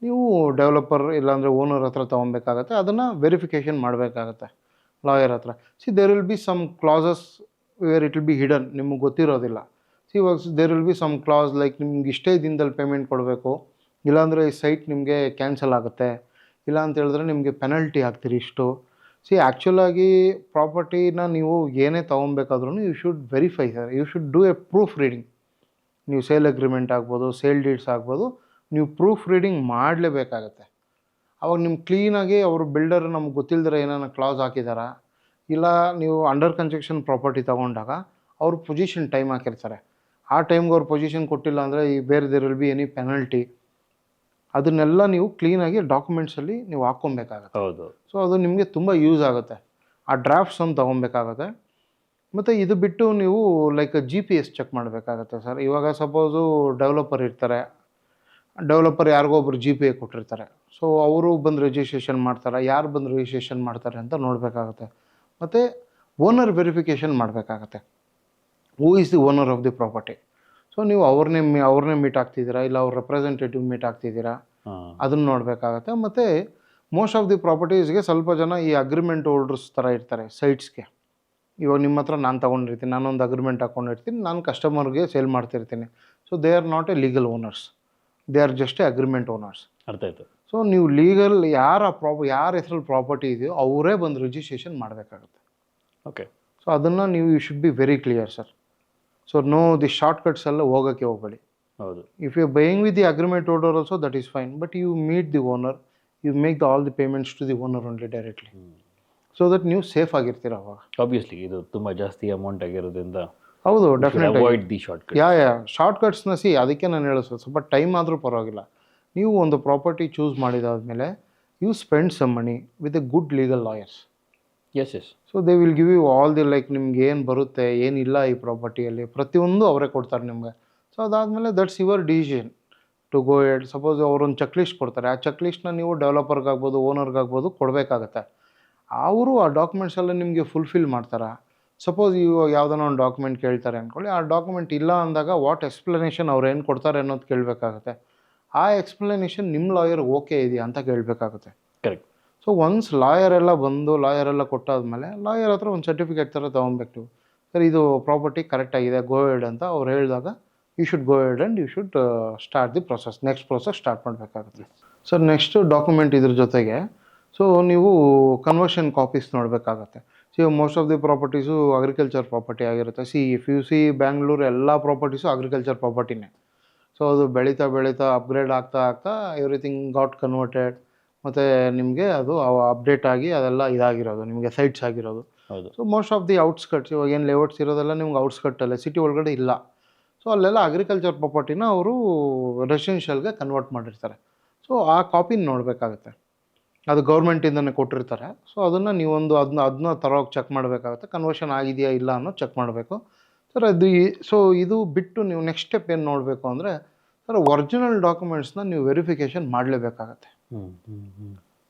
ನೀವು ಡೆವಲಪರ್ ಇಲ್ಲಾಂದರೆ ಓನರ್ ಹತ್ರ ತೊಗೊಬೇಕಾಗತ್ತೆ. ಅದನ್ನು ವೆರಿಫಿಕೇಷನ್ ಮಾಡಬೇಕಾಗತ್ತೆ ಲಾಯರ್ ಹತ್ರ. There will be some clauses where it will be hidden, ನಿಮಗೆ ಗೊತ್ತಿರೋದಿಲ್ಲ. ಇವಾಗ there will be some clause like ನಿಮ್ಗೆ ಇಷ್ಟೇ ದಿನದಲ್ಲಿ ಪೇಮೆಂಟ್ ಕೊಡಬೇಕು, ಇಲ್ಲಾಂದರೆ ಈ ಸೈಟ್ ನಿಮಗೆ ಕ್ಯಾನ್ಸಲ್ ಆಗುತ್ತೆ, ಇಲ್ಲ ಅಂತ ಹೇಳಿದ್ರೆ ನಿಮಗೆ ಪೆನಲ್ಟಿ ಹಾಕ್ತೀರಿ ಇಷ್ಟು. ಆ್ಯಕ್ಚುಲಾಗಿ ಪ್ರಾಪರ್ಟಿನ ನೀವು ಏನೇ ತೊಗೊಬೇಕಾದ್ರೂ you should verify sir. You should do a proof reading. ನೀವು ಸೇಲ್ ಅಗ್ರಿಮೆಂಟ್ ಆಗ್ಬೋದು, ಸೇಲ್ ಡೀಡ್ಸ್ ಆಗ್ಬೋದು, ನೀವು ಪ್ರೂಫ್ ರೀಡಿಂಗ್ ಮಾಡಲೇಬೇಕಾಗತ್ತೆ. ಅವಾಗ ನಿಮ್ಗೆ ಕ್ಲೀನಾಗಿ ಅವರು ಬಿಲ್ಡರ್ ನಮ್ಗೆ ಗೊತ್ತಿಲ್ಲದ್ರೆ ಏನಾನ ಕ್ಲಾಸ್ ಹಾಕಿದಾರಾ, ಇಲ್ಲ ನೀವು ಅಂಡರ್ ಕನ್ಸ್ಟ್ರಕ್ಷನ್ ಪ್ರಾಪರ್ಟಿ ತೊಗೊಂಡಾಗ ಅವ್ರು ಪೊಸಿಷನ್ ಟೈಮ್ ಹಾಕಿರ್ತಾರೆ. ಆ ಟೈಮ್ಗೆ ಅವ್ರು ಪೊಸಿಷನ್ ಕೊಟ್ಟಿಲ್ಲ ಅಂದರೆ ಈ ಬೇರೆ there will be any penalty. ಅದನ್ನೆಲ್ಲ ನೀವು ಕ್ಲೀನಾಗಿ ಡಾಕ್ಯುಮೆಂಟ್ಸಲ್ಲಿ ನೀವು ಹಾಕ್ಕೊಬೇಕಾಗತ್ತೆ. ಹೌದು. ಸೊ ಅದು ನಿಮಗೆ ತುಂಬ ಯೂಸ್ ಆಗುತ್ತೆ. ಆ ಡ್ರಾಫ್ಟ್ಸ್ ಒಂದು ತೊಗೊಬೇಕಾಗತ್ತೆ. ಮತ್ತು ಇದು ಬಿಟ್ಟು ನೀವು ಲೈಕ್ GPS ಚೆಕ್ ಮಾಡಬೇಕಾಗತ್ತೆ ಸರ್. ಇವಾಗ ಸಪೋಸು ಡೆವಲಪರ್ ಇರ್ತಾರೆ, ಡೆವಲಪರ್ ಯಾರಿಗೋ ಒಬ್ರು GPA ಕೊಟ್ಟಿರ್ತಾರೆ. ಸೊ ಅವರು ಬಂದು ರಿಜಿಸ್ಟ್ರೇಷನ್ ಮಾಡ್ತಾರೆ, ಯಾರು ಬಂದು ರಿಜಿಸ್ಟ್ರೇಷನ್ ಮಾಡ್ತಾರೆ ಅಂತ ನೋಡಬೇಕಾಗತ್ತೆ. ಮತ್ತು ಓನರ್ ವೆರಿಫಿಕೇಷನ್ ಮಾಡಬೇಕಾಗತ್ತೆ. ಹೂ is the owner of the property. So ನೀವು ಅವ್ರನ್ನೇ ಮೀಟ್ ಆಗ್ತಿದ್ದೀರಾ, ಇಲ್ಲ ಅವ್ರ ರೆಪ್ರೆಸೆಂಟೇಟಿವ್ ಮೀಟ್ ಆಗ್ತಿದ್ದೀರಾ, ಅದನ್ನು ನೋಡಬೇಕಾಗತ್ತೆ. ಮತ್ತು ಮೋಸ್ಟ್ ಆಫ್ ದಿ ಪ್ರಾಪರ್ಟೀಸ್ಗೆ ಸ್ವಲ್ಪ ಜನ ಈ ಅಗ್ರಿಮೆಂಟ್ ಹೋಲ್ಡರ್ಸ್ ಥರ ಇರ್ತಾರೆ ಸೈಟ್ಸ್ಗೆ. ಇವಾಗ ನಿಮ್ಮ ಹತ್ರ ನಾನು ತೊಗೊಂಡಿರ್ತೀನಿ, ನಾನೊಂದು ಅಗ್ರಿಮೆಂಟ್ ಹಾಕ್ಕೊಂಡಿರ್ತೀನಿ, ನಾನು ಕಸ್ಟಮರ್ಗೆ ಸೇಲ್ ಮಾಡ್ತಿರ್ತೀನಿ. So they are not A legal owners, they are just A agreement owners. ಅರ್ಥ ಆಯ್ತು. ಸೊ ನೀವು ಲೀಗಲ್ ಯಾರ ಹೆಸರಲ್ಲಿ ಪ್ರಾಪರ್ಟಿ ಇದೆಯೋ ಅವರೇ ಬಂದು ರಿಜಿಸ್ಟ್ರೇಷನ್ ಮಾಡಬೇಕಾಗುತ್ತೆ. ಓಕೆ. ಸೊ ಅದನ್ನು ನೀವು you should be very clear sir. So no the shortcuts ಎಲ್ಲ ಹೋಗೋಕ್ಕೆ ಹೋಗಬೇಡಿ. ಹೌದು. If you buying with the agreement holder also that is fine, but you meet the owner, you make all the payments to the owner only directly, so that ನೀವು safe ಆಗಿರ್ತೀರ ಅವಾಗ. Obviously ಇದು ತುಂಬ ಜಾಸ್ತಿ ಅಮೌಂಟ್ ಆಗಿರೋದ್ರಿಂದ ಹೌದು, definite avoid the shortcut. ಶಾರ್ಟ್ಕಟ್ಸ್ನ ಅದಕ್ಕೆ ನಾನು ಹೇಳೋದು ಸ್ವಲ್ಪ ಟೈಮ್ ಆದರೂ ಪರವಾಗಿಲ್ಲ. ನೀವು ಒಂದು ಪ್ರಾಪರ್ಟಿ ಚೂಸ್ ಮಾಡಿದಾದ್ಮೇಲೆ you spend some money with a good legal lawyers. Yes. So they will give you all the like ನಿಮ್ಗೆ ಏನು ಬರುತ್ತೆ ಏನಿಲ್ಲ ಈ ಪ್ರಾಪರ್ಟಿಯಲ್ಲಿ ಪ್ರತಿಯೊಂದು ಅವರೇ ಕೊಡ್ತಾರೆ ನಿಮಗೆ. ಸೊ ಅದಾದಮೇಲೆ that's your decision to go ahead. Suppose ಅವರೊಂದು ಚೆಕ್ ಲಿಸ್ಟ್ ಕೊಡ್ತಾರೆ, ಆ ಚೆಕ್ ಲಿಸ್ಟ್ನ ನೀವು ಡೆವಲಪರ್ಗಾಗ್ಬೋದು ಓನರ್ಗಾಗ್ಬೋದು ಕೊಡಬೇಕಾಗತ್ತೆ. ಅವರು ಆ ಡಾಕ್ಯುಮೆಂಟ್ಸ್ ಎಲ್ಲ ನಿಮಗೆ ಫುಲ್ಫಿಲ್ ಮಾಡ್ತಾರೆ. ಸಪೋಸ್ ಇವಾಗ ಯಾವುದೋ ಒಂದು ಡಾಕ್ಯುಮೆಂಟ್ ಕೇಳ್ತಾರೆ ಅಂದ್ಕೊಳ್ಳಿ, ಆ ಡಾಕ್ಯುಮೆಂಟ್ ಇಲ್ಲ ಅಂದಾಗ ವಾಟ್ ಎಕ್ಸ್ಪ್ಲನೇಷನ್ ಅವ್ರು ಏನು ಕೊಡ್ತಾರೆ ಅನ್ನೋದು ಕೇಳಬೇಕಾಗುತ್ತೆ. ಆ ಎಕ್ಸ್ಪ್ಲನೇಷನ್ ನಿಮ್ಮ ಲಾಯರ್ಗೆ ಓಕೆ ಇದೆಯಾ ಅಂತ ಕೇಳಬೇಕಾಗುತ್ತೆ. ಕರೆಕ್ಟ್. ಸೊ ಒನ್ಸ್ ಲಾಯರೆಲ್ಲ ಕೊಟ್ಟಾದ್ಮೇಲೆ ಲಾಯರ್ ಹತ್ರ ಒಂದು ಸರ್ಟಿಫಿಕೇಟ್ ಥರ ತೊಗೊಬೇಕು ನೀವು. ಸರ್ ಇದು ಪ್ರಾಪರ್ಟಿ ಕರೆಕ್ಟಾಗಿದೆ, ಗೋ ಹೆಡ್ ಅಂತ ಅವ್ರು ಹೇಳಿದಾಗ you should go head and you should start the process. Next process start ಮಾಡಬೇಕಾಗುತ್ತೆ. ಸರ್ ನೆಕ್ಸ್ಟು ಡಾಕ್ಯುಮೆಂಟ್ ಇದ್ರ ಜೊತೆಗೆ ಸೊ ನೀವು ಕನ್ವರ್ಷನ್ ಕಾಪೀಸ್ ನೋಡಬೇಕಾಗತ್ತೆ. Most of the properties agriculture property ಆಗಿರುತ್ತೆ. ಇಫ್ ಯು ಸಿ ಬ್ಯಾಂಗ್ಳೂರು ಎಲ್ಲ ಪ್ರಾಪರ್ಟೀಸು ಅಗ್ರಿಕಲ್ಚರ್ ಪ್ರಾಪರ್ಟಿನೇ. ಸೊ ಅದು ಬೆಳೀತಾ upgrade ಆಗ್ತಾ ಎವ್ರಿಥಿಂಗ್ ಗಾಟ್ ಕನ್ವರ್ಟೆಡ್. ಮತ್ತು ನಿಮಗೆ ಅದು ಅಪ್ಡೇಟ್ ಆಗಿ ಅದೆಲ್ಲ ಇದಾಗಿರೋದು ನಿಮಗೆ ಸೈಟ್ಸ್ ಆಗಿರೋದು. ಹೌದು. So most of the outskirts, ಇವಾಗ ಏನು ಲೇಔಟ್ಸ್ ಇರೋದೆಲ್ಲ ನಿಮ್ಗೆ ಔಟ್ಸ್ಕಟ್ಟಲ್ಲೇ, ಸಿಟಿ ಒಳಗಡೆ ಇಲ್ಲ. ಸೊ ಅಲ್ಲೆಲ್ಲ ಅಗ್ರಿಕಲ್ಚರ್ ಪ್ರಾಪರ್ಟಿನ ಅವರು ರೆಸಿಡೆನ್ಷಿಯಲ್ಗೆ ಕನ್ವರ್ಟ್ ಮಾಡಿರ್ತಾರೆ. ಸೊ ಆ ಕಾಪಿನ ನೋಡಬೇಕಾಗುತ್ತೆ. ಅದು ಗೌರ್ಮೆಂಟಿಂದನೇ ಕೊಟ್ಟಿರ್ತಾರೆ. ಸೊ ಅದನ್ನು ನೀವೊಂದು ಅದನ್ನ ತರೋಗಿ ಚೆಕ್ ಮಾಡಬೇಕಾಗುತ್ತೆ. ಕನ್ವರ್ಷನ್ ಆಗಿದೆಯಾ ಇಲ್ಲ ಅನ್ನೋ ಚೆಕ್ ಮಾಡಬೇಕು ಸರ್. ಸೊ ಇದು ಬಿಟ್ಟು ನೀವು ನೆಕ್ಸ್ಟ್ ಸ್ಟೆಪ್ ಏನು ನೋಡಬೇಕು ಅಂದರೆ ಸರ್, ಒರಿಜಿನಲ್ ಡಾಕ್ಯುಮೆಂಟ್ಸ್ನ ನೀವು ವೆರಿಫಿಕೇಷನ್ ಮಾಡಲೇಬೇಕಾಗತ್ತೆ.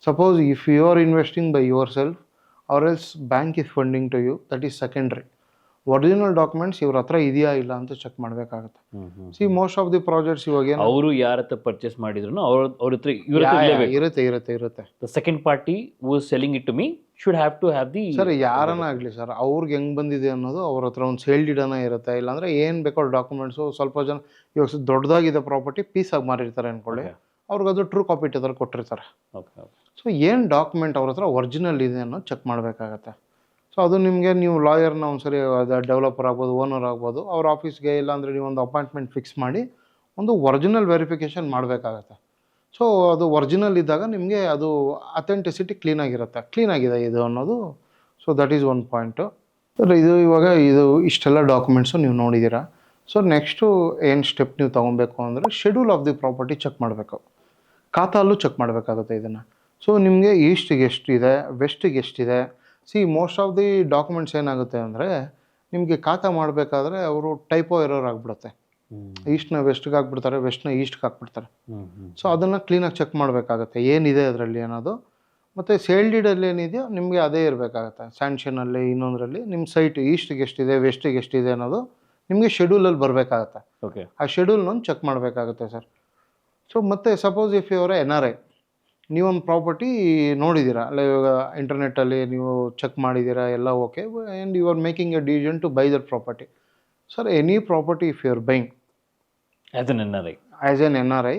Suppose if you are investing by yourself or else bank is funding to you, that is secondary. Original documents ಇವ್ರ ಹತ್ರ ಇದೆಯಾ ಇಲ್ಲ ಅಂತ ಚೆಕ್ ಮಾಡಬೇಕಾಗುತ್ತೆ. ಮೋಸ್ಟ್ ಆಫ್ ದಿ ಪ್ರಾಜೆಕ್ಟ್ಸ್ ಇವಾಗ ಅವರು ಯಾರ ಹತ್ರ ಪರ್ಚೇಸ್ ಮಾಡಿದ್ರು ಅವ್ರ ಹತ್ರ ಇರುತ್ತೆ. The second party who is selling it to me should have to have the. Sir ಯಾರನ್ನ ಆಗಲಿ ಸರ್, ಅವ್ರಿಗೆ ಹೆಂಗೆ ಬಂದಿದೆ ಅನ್ನೋದು ಅವ್ರ ಹತ್ರ ಒಂದು ಸೇಲ್ ಡೀಡನ ಇರುತ್ತೆ. ಇಲ್ಲಾಂದರೆ ಏನು ಬೇಕೋ ಡಾಕ್ಯುಮೆಂಟ್ಸು. ಸ್ವಲ್ಪ ಜನ ಇವಾಗ ದೊಡ್ಡದಾಗಿದೆ ಪ್ರಾಪರ್ಟಿ, ಪೀಸಾಗಿ ಮಾರಿರ್ತಾರೆ ಅಂದ್ಕೊಳ್ಳಿ, ಅವ್ರಿಗೆ ಅದು ಟ್ರೂ ಕಾಪಿ ಥರ ಕೊಟ್ಟಿರ್ತಾರೆ. ಸೊ ಏನು ಡಾಕ್ಯುಮೆಂಟ್ ಅವ್ರ ಹತ್ರ ಒರಿಜಿನಲ್ ಇದೆ ಅನ್ನೋದು ಚೆಕ್ ಮಾಡಬೇಕಾಗತ್ತೆ. ಸೊ ಅದು ನಿಮಗೆ ನೀವು ಲಾಯರ್ನ ಒಂದ್ಸರಿ ಡೆವಲಪರ್ ಆಗ್ಬೋದು, ಓನರ್ ಆಗ್ಬೋದು, ಅವ್ರ ಆಫೀಸ್ಗೆ ಇಲ್ಲಾಂದರೆ ನೀವು ಒಂದು ಅಪಾಯಿಂಟ್ಮೆಂಟ್ ಫಿಕ್ಸ್ ಮಾಡಿ ಒಂದು ಒರಿಜಿನಲ್ ವೆರಿಫಿಕೇಷನ್ ಮಾಡಬೇಕಾಗತ್ತೆ. ಸೊ ಅದು ಒರಿಜಿನಲ್ ಇದ್ದಾಗ ನಿಮಗೆ ಅದು ಅಥೆಂಟಿಸಿಟಿ ಕ್ಲೀನಾಗಿದೆ ಇದು ಅನ್ನೋದು. So that is one point. Sir ಇದು ಇಷ್ಟೆಲ್ಲ ಡಾಕ್ಯುಮೆಂಟ್ಸು ನೀವು ನೋಡಿದ್ದೀರಾ. ಸೊ ನೆಕ್ಸ್ಟು ಏನು ಸ್ಟೆಪ್ ನೀವು ತೊಗೊಬೇಕು ಅಂದರೆ schedule of the property check ಮಾಡಬೇಕು. ಖಾತಾಲ್ಲೂ ಚೆಕ್ ಮಾಡಬೇಕಾಗುತ್ತೆ ಇದನ್ನು. ಸೊ ನಿಮಗೆ ಈಸ್ಟಿಗೆ ಎಷ್ಟಿದೆ, ವೆಸ್ಟಿಗೆ ಎಷ್ಟಿದೆ. ಮೋಸ್ಟ್ ಆಫ್ ದಿ ಡಾಕ್ಯುಮೆಂಟ್ಸ್ ಏನಾಗುತ್ತೆ ಅಂದರೆ ನಿಮಗೆ ಖಾತಾ ಮಾಡಬೇಕಾದ್ರೆ ಅವರು ಟೈಪೋ ಎರರ್ ಆಗಿಬಿಡುತ್ತೆ. ಈಸ್ಟ್ನ ವೆಸ್ಟ್ಗೆ ಹಾಕ್ಬಿಡ್ತಾರೆ, ವೆಸ್ಟ್ನ ಈಸ್ಟ್ಗೆ ಹಾಕ್ಬಿಡ್ತಾರೆ. ಸೊ ಅದನ್ನು ಕ್ಲೀನಾಗಿ ಚೆಕ್ ಮಾಡಬೇಕಾಗತ್ತೆ ಏನಿದೆ ಅದರಲ್ಲಿ ಅನ್ನೋದು. ಮತ್ತು ಸೇಲ್ ಡೀಡಲ್ಲಿ ಏನಿದೆಯೋ ನಿಮಗೆ ಅದೇ ಇರಬೇಕಾಗತ್ತೆ. ಸ್ಯಾಂಕ್ಷನಲ್ಲಿ ಇನ್ನೊಂದರಲ್ಲಿ ನಿಮ್ಮ ಸೈಟ್ ಈಸ್ಟಿಗೆ ಎಷ್ಟಿದೆ, ವೆಸ್ಟಿಗೆ ಎಷ್ಟಿದೆ ಅನ್ನೋದು ನಿಮಗೆ ಶೆಡ್ಯೂಲಲ್ಲಿ ಬರಬೇಕಾಗತ್ತೆ. ಓಕೆ. ಆ ಶೆಡ್ಯೂಲ್ನೊಂದು ಚೆಕ್ ಮಾಡಬೇಕಾಗುತ್ತೆ ಸರ್. ಸೊ ಮತ್ತು ಸಪೋಸ್ ಇಫ್ ಯುವರ್ NRI, ನೀವೊಂದು ಪ್ರಾಪರ್ಟಿ ನೋಡಿದ್ದೀರಾ, ಅಲ್ಲ ಇವಾಗ ಇಂಟರ್ನೆಟ್ಟಲ್ಲಿ ನೀವು ಚೆಕ್ ಮಾಡಿದ್ದೀರಾ, ಎಲ್ಲ okay, and you are making a decision to buy that property. Sir any property if you are buying as an NRI,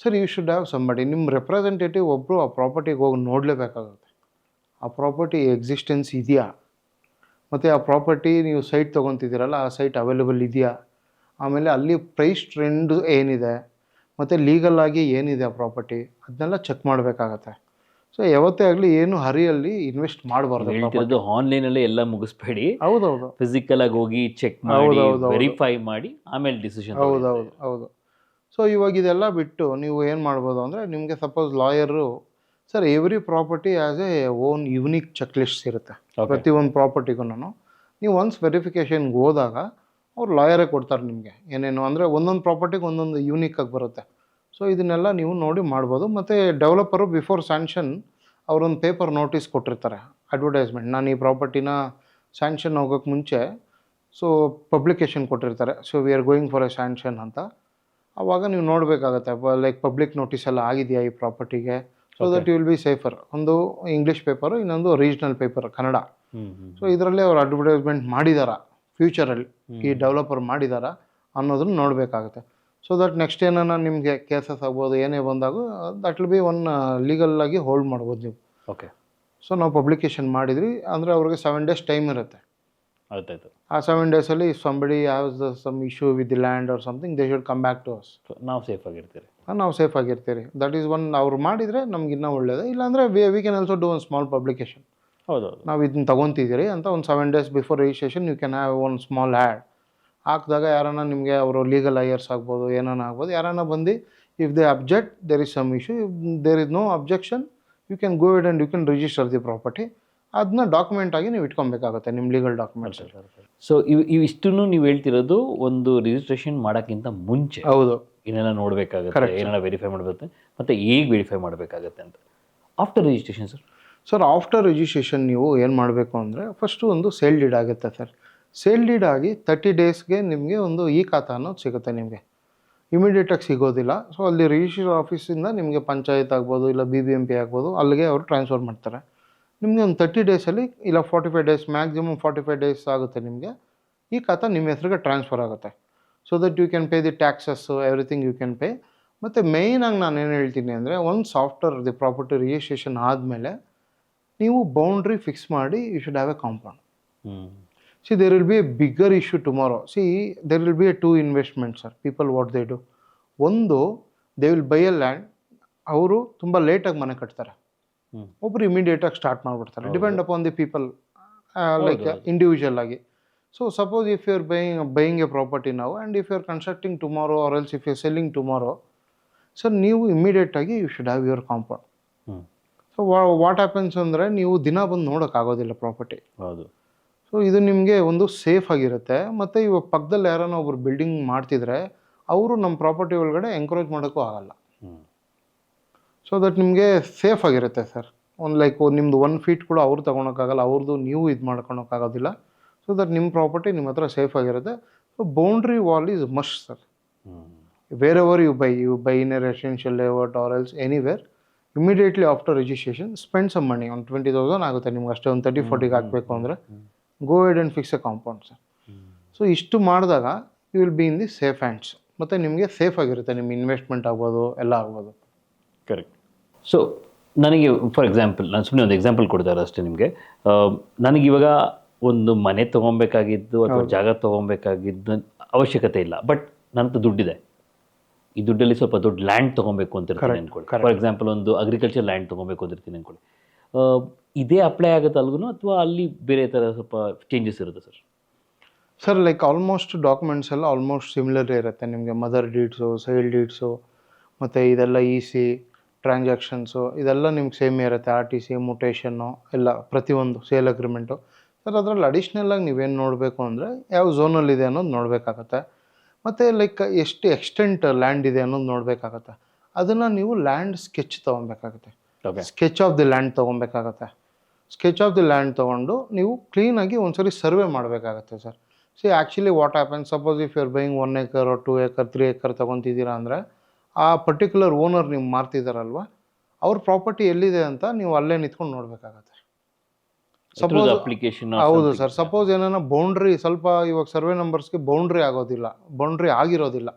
sir you should have somebody, ನಿಮ್ಮ representative ಒಬ್ಬರು ಆ ಪ್ರಾಪರ್ಟಿಗೆ ಹೋಗಿ ನೋಡಲೇಬೇಕಾಗುತ್ತೆ. ಆ ಪ್ರಾಪರ್ಟಿ ಎಕ್ಸಿಸ್ಟೆನ್ಸ್ ಇದೆಯಾ, ಮತ್ತು ಆ ಪ್ರಾಪರ್ಟಿ ನೀವು ಸೈಟ್ ತೊಗೊತಿದ್ದೀರಲ್ಲ ಆ ಸೈಟ್ ಅವೈಲೇಬಲ್ ಇದೆಯಾ, ಆಮೇಲೆ ಅಲ್ಲಿ ಪ್ರೈಸ್ ಟ್ರೆಂಡ್ ಏನಿದೆ, ಮತ್ತು ಲೀಗಲ್ ಆಗಿ ಏನಿದೆ ಆ ಪ್ರಾಪರ್ಟಿ, ಅದನ್ನೆಲ್ಲ ಚೆಕ್ ಮಾಡಬೇಕಾಗತ್ತೆ. ಸೊ ಯಾವತ್ತೇ ಆಗಲಿ ಏನು ಹರಿಯಲ್ಲಿ ಇನ್ವೆಸ್ಟ್ ಮಾಡಬಾರ್ದು. ಹೇಳ್ತಿರೋದು ಆನ್ಲೈನಲ್ಲೇ ಎಲ್ಲ ಮುಗಿಸ್ಬೇಡಿ, ಹೌದೌದು ಫಿಸಿಕಲ್ ಆಗಿ ಹೋಗಿ ಚೆಕ್ ಮಾಡಿ ವೆರಿಫೈ ಮಾಡಿ ಆಮೇಲೆ ಡಿಸಿಷನ್. ಹೌದು. ಸೊ ಇವಾಗ ಇದೆಲ್ಲ ಬಿಟ್ಟು ನೀವು ಏನು ಮಾಡ್ಬೋದು ಅಂದರೆ, ನಿಮಗೆ suppose lawyer sir every property as a own unique check lists ಇರುತ್ತೆ ಪ್ರತಿಯೊಂದು ಪ್ರಾಪರ್ಟಿಗೂ. ನೀವು ಒನ್ಸ್ ವೆರಿಫಿಕೇಷನ್ಗೆ ಹೋದಾಗ ಅವ್ರು ಲಾಯರೇ ಕೊಡ್ತಾರೆ ನಿಮಗೆ ಏನೇನು ಅಂದರೆ ಒಂದೊಂದು ಪ್ರಾಪರ್ಟಿಗೆ ಒಂದೊಂದು ಯೂನಿಕಾಗಿ ಬರುತ್ತೆ. ಸೊ ಇದನ್ನೆಲ್ಲ ನೀವು ನೋಡಿ ಮಾಡ್ಬೋದು. ಮತ್ತು ಡೆವಲಪರು ಬಿಫೋರ್ ಸ್ಯಾಂಕ್ಷನ್ ಅವರೊಂದು ಪೇಪರ್ ನೋಟಿಸ್ ಕೊಟ್ಟಿರ್ತಾರೆ, ಅಡ್ವರ್ಟೈಸ್ಮೆಂಟ್. ನಾನು ಈ ಪ್ರಾಪರ್ಟಿನ ಸ್ಯಾಂಕ್ಷನ್ ಹೋಗೋಕ್ಕೆ ಮುಂಚೆ ಸೊ ಪಬ್ಲಿಕೇಶನ್ ಕೊಟ್ಟಿರ್ತಾರೆ, so we are going for A sanction ಅಂತ. ಆವಾಗ ನೀವು ನೋಡಬೇಕಾಗತ್ತೆ ಲೈಕ್ ಪಬ್ಲಿಕ್ ನೋಟಿಸ್ ಎಲ್ಲ ಆಗಿದೆಯಾ ಈ ಪ್ರಾಪರ್ಟಿಗೆ, so that you will be safer. ಒಂದು ಇಂಗ್ಲೀಷ್ ಪೇಪರು, ಇನ್ನೊಂದು ರೀಜ್ನಲ್ ಪೇಪರ್ ಕನ್ನಡ. ಸೊ ಇದರಲ್ಲಿ ಅವ್ರು ಅಡ್ವರ್ಟೈಸ್ಮೆಂಟ್ ಮಾಡಿದಾರಾ ಫ್ಯೂಚರಲ್ಲಿ, ಈ ಡೆವಲಪರ್ ಮಾಡಿದಾರಾ ಅನ್ನೋದನ್ನ ನೋಡಬೇಕಾಗುತ್ತೆ. ಸೊ ದಟ್ ನೆಕ್ಸ್ಟ್ ಏನಾರ ನಿಮಗೆ ಕೇಸಸ್ ಆಗ್ಬೋದು, ಏನೇ ಬಂದಾಗ that will be one legal ಆಗಿ ಹೋಲ್ಡ್ ಮಾಡ್ಬೋದು ನೀವು. ಓಕೆ. ಸೊ ನಾವು ಪಬ್ಲಿಕೇಶನ್ ಮಾಡಿದ್ರಿ ಅಂದರೆ ಅವ್ರಿಗೆ 7 days ಟೈಮ್ ಇರುತ್ತೆ. ಆಯ್ತಾಯ್ತು. ಆ 7 daysಲ್ಲಿ somebody haves some issue with the land or something, they should come back to us. ನಾವು ಸೇಫ್ ಆಗಿರ್ತೀರಿ. ನಾವು ಸೇಫ್ ಆಗಿರ್ತೀರಿ. That is one. ಅವ್ರು ಮಾಡಿದರೆ ನಮ್ಗೆ ಇನ್ನೂ ಒಳ್ಳೇದು. ಇಲ್ಲಾಂದರೆ we can also do one small publication. ಹೌದೌದು. ನಾವು ಇದನ್ನ ತೊಗೊತಿದ್ದೀರಿ ಅಂತ ಒಂದು 7 days before registration you can have one small ad ಹಾಕಿದಾಗ ಯಾರನ್ನ ನಿಮಗೆ ಅವರು ಲೀಗಲ್ ಲಾಯರ್ಸ್ ಆಗ್ಬೋದು, ಏನಾನ ಆಗ್ಬೋದು, ಯಾರನ್ನ ಬಂದು if they object there is some issue, if there is no objection you can go ahead and you can register the property. ಅದನ್ನ ಡಾಕ್ಯುಮೆಂಟ್ ಆಗಿ ನೀವು ಇಟ್ಕೊಬೇಕಾಗುತ್ತೆ ನಿಮ್ಮ ಲೀಗಲ್ ಡಾಕ್ಯುಮೆಂಟ್ಸ್. ಸೊ ಇವಿಷ್ಟನ್ನು ನೀವು ಹೇಳ್ತಿರೋದು ಒಂದು ರಿಜಿಸ್ಟ್ರೇಷನ್ ಮಾಡೋಕ್ಕಿಂತ ಮುಂಚೆ. ಹೌದು. ಏನೆಲ್ಲ ನೋಡಬೇಕಾಗುತ್ತೆ, ಏನೆಲ್ಲ ವೆರಿಫೈ ಮಾಡಬೇಕು, ಮತ್ತು ಹೇಗೆ ವೆರಿಫೈ ಮಾಡಬೇಕಾಗತ್ತೆ ಅಂತ. After registration sir after registration ನೀವು ಏನು ಮಾಡಬೇಕು ಅಂದರೆ, ಫಸ್ಟು ಒಂದು ಸೇಲ್ ಡೀಡ್ ಆಗುತ್ತೆ ಸರ್. ಸೇಲ್ ಡೀಡ್ ಆಗಿ 30 daysಗೆ ನಿಮಗೆ ಒಂದು ಈ ಖಾತಾ ಅನ್ನೋದು ಸಿಗುತ್ತೆ ನಿಮಗೆ. ಇಮಿಡಿಯೇಟಾಗಿ ಸಿಗೋದಿಲ್ಲ. ಸೊ ಅಲ್ಲಿ ರಿಜಿಸ್ಟ್ರೇಷನ್ ಆಫೀಸಿಂದ ನಿಮಗೆ ಪಂಚಾಯತ್ ಆಗ್ಬೋದು, ಇಲ್ಲ BBMP ಆಗ್ಬೋದು, ಅಲ್ಲಿಗೆ ಅವರು ಟ್ರಾನ್ಸ್ಫರ್ ಮಾಡ್ತಾರೆ. ನಿಮಗೆ ಒಂದು 30 daysಲ್ಲಿ ಇಲ್ಲ 45 days, ಮ್ಯಾಕ್ಸಿಮಮ್ 45 days ಆಗುತ್ತೆ ನಿಮಗೆ ಈ ಖಾತಾ ನಿಮ್ಮ ಹೆಸರಿಗೆ ಟ್ರಾನ್ಸ್ಫರ್ ಆಗುತ್ತೆ. So that you can pay the taxes, everything you can pay. ಮತ್ತು ಮೇಯ್ನಾಗಿ ನಾನು ಏನು ಹೇಳ್ತೀನಿ ಅಂದರೆ, once after the property registration ಆದಮೇಲೆ ನೀವು ಬೌಂಡ್ರಿ ಫಿಕ್ಸ್ ಮಾಡಿ you should have a compound. See, there will be a bigger issue tomorrow. See, there will be a 2 investments, sir. People, what they do. ಒಂದು, they will buy a land. ಅವರು ತುಂಬ ಲೇಟಾಗಿ ಮನೆ ಕಟ್ತಾರೆ. ಒಬ್ಬರು ಇಮಿಡಿಯೇಟಾಗಿ start ಮಾಡಿಬಿಡ್ತಾರೆ. Depend upon the people, like individual ಆಗಿ. So suppose if you are buying a property ನಾವು, and if you are constructing tomorrow or else if you are selling tomorrow, sir ನೀವು ಇಮಿಡಿಯೇಟಾಗಿ you should have your compound. So what happens ಅಂದರೆ, ನೀವು ದಿನ ಬಂದು ನೋಡೋಕ್ಕಾಗೋದಿಲ್ಲ property. ಹೌದು. So ಇದು ನಿಮಗೆ ಒಂದು ಸೇಫ್ ಆಗಿರುತ್ತೆ. ಮತ್ತು ಇವಾಗ ಪಕ್ಕದಲ್ಲಿ ಯಾರನ್ನ ಒಬ್ರು ಬಿಲ್ಡಿಂಗ್ ಮಾಡ್ತಿದ್ರೆ ಅವರು ನಮ್ಮ ಪ್ರಾಪರ್ಟಿ ಒಳಗಡೆ ಎಂಕರೇಜ್ ಮಾಡೋಕ್ಕೂ ಆಗಲ್ಲ. ಸೊ ದಟ್ ನಿಮಗೆ ಸೇಫ್ ಆಗಿರುತ್ತೆ ಸರ್. ಒಂದು ಲೈಕ್ ನಿಮ್ಮದು 1 feet ಕೂಡ ಅವ್ರು ತೊಗೊಳಕ್ಕಾಗಲ್ಲ, ಅವ್ರದ್ದು ನೀವು ಇದು ಮಾಡ್ಕೊಳಕ್ಕಾಗೋದಿಲ್ಲ. ಸೊ ದಟ್ ನಿಮ್ಮ ಪ್ರಾಪರ್ಟಿ ನಿಮ್ಮ ಹತ್ರ ಸೇಫ್ ಆಗಿರುತ್ತೆ. So boundary wall is must sir. Wherever you buy in a residential layout or else anywhere, immediately after registration spend some money. ಒಂದು 20,000 ಆಗುತ್ತೆ ನಿಮ್ಗೆ ಅಷ್ಟೇ. ಒಂದು 30-40 ಹಾಕಬೇಕು ಅಂದರೆ go ahead and fix a compound sir. So ಇಷ್ಟು ಮಾಡಿದಾಗ you will be in the safe hands. ಮತ್ತು ನಿಮಗೆ ಸೇಫ್ ಆಗಿರುತ್ತೆ, ನಿಮ್ಮ ಇನ್ವೆಸ್ಟ್ಮೆಂಟ್ ಆಗ್ಬೋದು, ಎಲ್ಲ ಆಗ್ಬೋದು. ಕರೆಕ್ಟ್. ಸೊ ನನಗೆ ಫಾರ್ ಎಕ್ಸಾಂಪಲ್, ನಾನು ಸುಮ್ಮನೆ ಒಂದು ಎಕ್ಸಾಂಪಲ್ ಕೊಡ್ತಾರೆ ಅಷ್ಟೇ ನಿಮಗೆ. ನನಗಿವಾಗ ಒಂದು ಮನೆ ತೊಗೊಬೇಕಾಗಿದ್ದು ಅಥವಾ ಜಾಗ ತೊಗೊಬೇಕಾಗಿದ್ದು ಅವಶ್ಯಕತೆ ಇಲ್ಲ, ಬಟ್ ನನ್ನ ದುಡ್ಡಿದೆ. ಈ ದುಡ್ಡಲ್ಲಿ ಸ್ವಲ್ಪ ದೊಡ್ಡ ಲ್ಯಾಂಡ್ ತೊಗೊಬೇಕು ಅಂತಿರ್ತೀನಿ ಅಂದ್ಕೊಳ್ಳಿ. ಫಾರ್ ಎಕ್ಸಾಂಪಲ್ ಒಂದು ಅಗ್ರಿಕಲ್ಚರ್ ಲ್ಯಾಂಡ್ ತೊಗೊಬೇಕು ಅಂತಿರ್ತೀನಿ ಅಂದ್ಕೊಳ್ಳಿ. ಇದೇ ಅಪ್ಲೈ ಆಗುತ್ತೆ ಅಲ್ಗೂ, ಅಥವಾ ಅಲ್ಲಿ ಬೇರೆ ಥರ ಸ್ವಲ್ಪ ಚೇಂಜಸ್ ಇರುತ್ತೆ sir? Sir like almost documents ಎಲ್ಲ ಆಲ್ಮೋಸ್ಟ್ ಸಿಮಿಲರೇ ಇರುತ್ತೆ ನಿಮಗೆ. ಮದರ್ ಡೀಡ್ಸು, ಸೇಲ್ ಡೀಡ್ಸು, ಮತ್ತು ಇದೆಲ್ಲ EC ಟ್ರಾನ್ಸಾಕ್ಷನ್ಸು, ಇದೆಲ್ಲ ನಿಮ್ಗೆ ಸೇಮ್ ಇರುತ್ತೆ. RTC, ಮುಟೇಷನ್ನು ಎಲ್ಲ ಪ್ರತಿಯೊಂದು ಸೇಲ್ ಅಗ್ರಿಮೆಂಟು. ಸರ್ ಅದರಲ್ಲಿ ಅಡಿಷ್ನಲ್ಲಾಗಿ ನೀವೇನು ನೋಡಬೇಕು ಅಂದರೆ, ಯಾವ ಝೋನಲ್ಲಿದೆ ಅನ್ನೋದು ನೋಡಬೇಕಾಗತ್ತೆ. ಮತ್ತು ಲೈಕ್ ಎಷ್ಟು ಎಕ್ಸ್ಟೆಂಟ್ ಲ್ಯಾಂಡ್ ಇದೆ ಅನ್ನೋದು ನೋಡಬೇಕಾಗತ್ತೆ. ಅದನ್ನು ನೀವು ಲ್ಯಾಂಡ್ ಸ್ಕೆಚ್ ತೊಗೊಬೇಕಾಗತ್ತೆ. ಸ್ಕೆಚ್ ಆಫ್ ದಿ ಲ್ಯಾಂಡ್ ತೊಗೊಬೇಕಾಗತ್ತೆ. ಸ್ಕೆಚ್ ಆಫ್ ದಿ ಲ್ಯಾಂಡ್ ತೊಗೊಂಡು ನೀವು ಕ್ಲೀನಾಗಿ ಒಂದ್ಸರಿ ಸರ್ವೆ ಮಾಡಬೇಕಾಗತ್ತೆ sir. See actually what happen, suppose if you are buying 1 acre or 2 acre 3 acre ತೊಗೊತಿದ್ದೀರಾ ಅಂದರೆ, ಆ ಪರ್ಟಿಕ್ಯುಲರ್ ಓನರ್ ನೀವು ಮಾರ್ತಿದ್ದಾರಲ್ವ, ಅವ್ರ ಪ್ರಾಪರ್ಟಿ ಎಲ್ಲಿದೆ ಅಂತ ನೀವು ಅಲ್ಲೇ ನಿಂತ್ಕೊಂಡು ನೋಡಬೇಕಾಗತ್ತೆ. ಸಪೋಸ್ ಅಪ್ಲಿಕೇಶನ್, ಹೌದು ಸರ್. ಸಪೋಸ್ ಏನಾರ ಬೌಂಡ್ರಿ ಸ್ವಲ್ಪ, ಇವಾಗ ಸರ್ವೆ ನಂಬರ್ಸ್ಗೆ ಬೌಂಡ್ರಿ ಆಗೋದಿಲ್ಲ, ಬೌಂಡ್ರಿ ಆಗಿರೋದಿಲ್ಲ.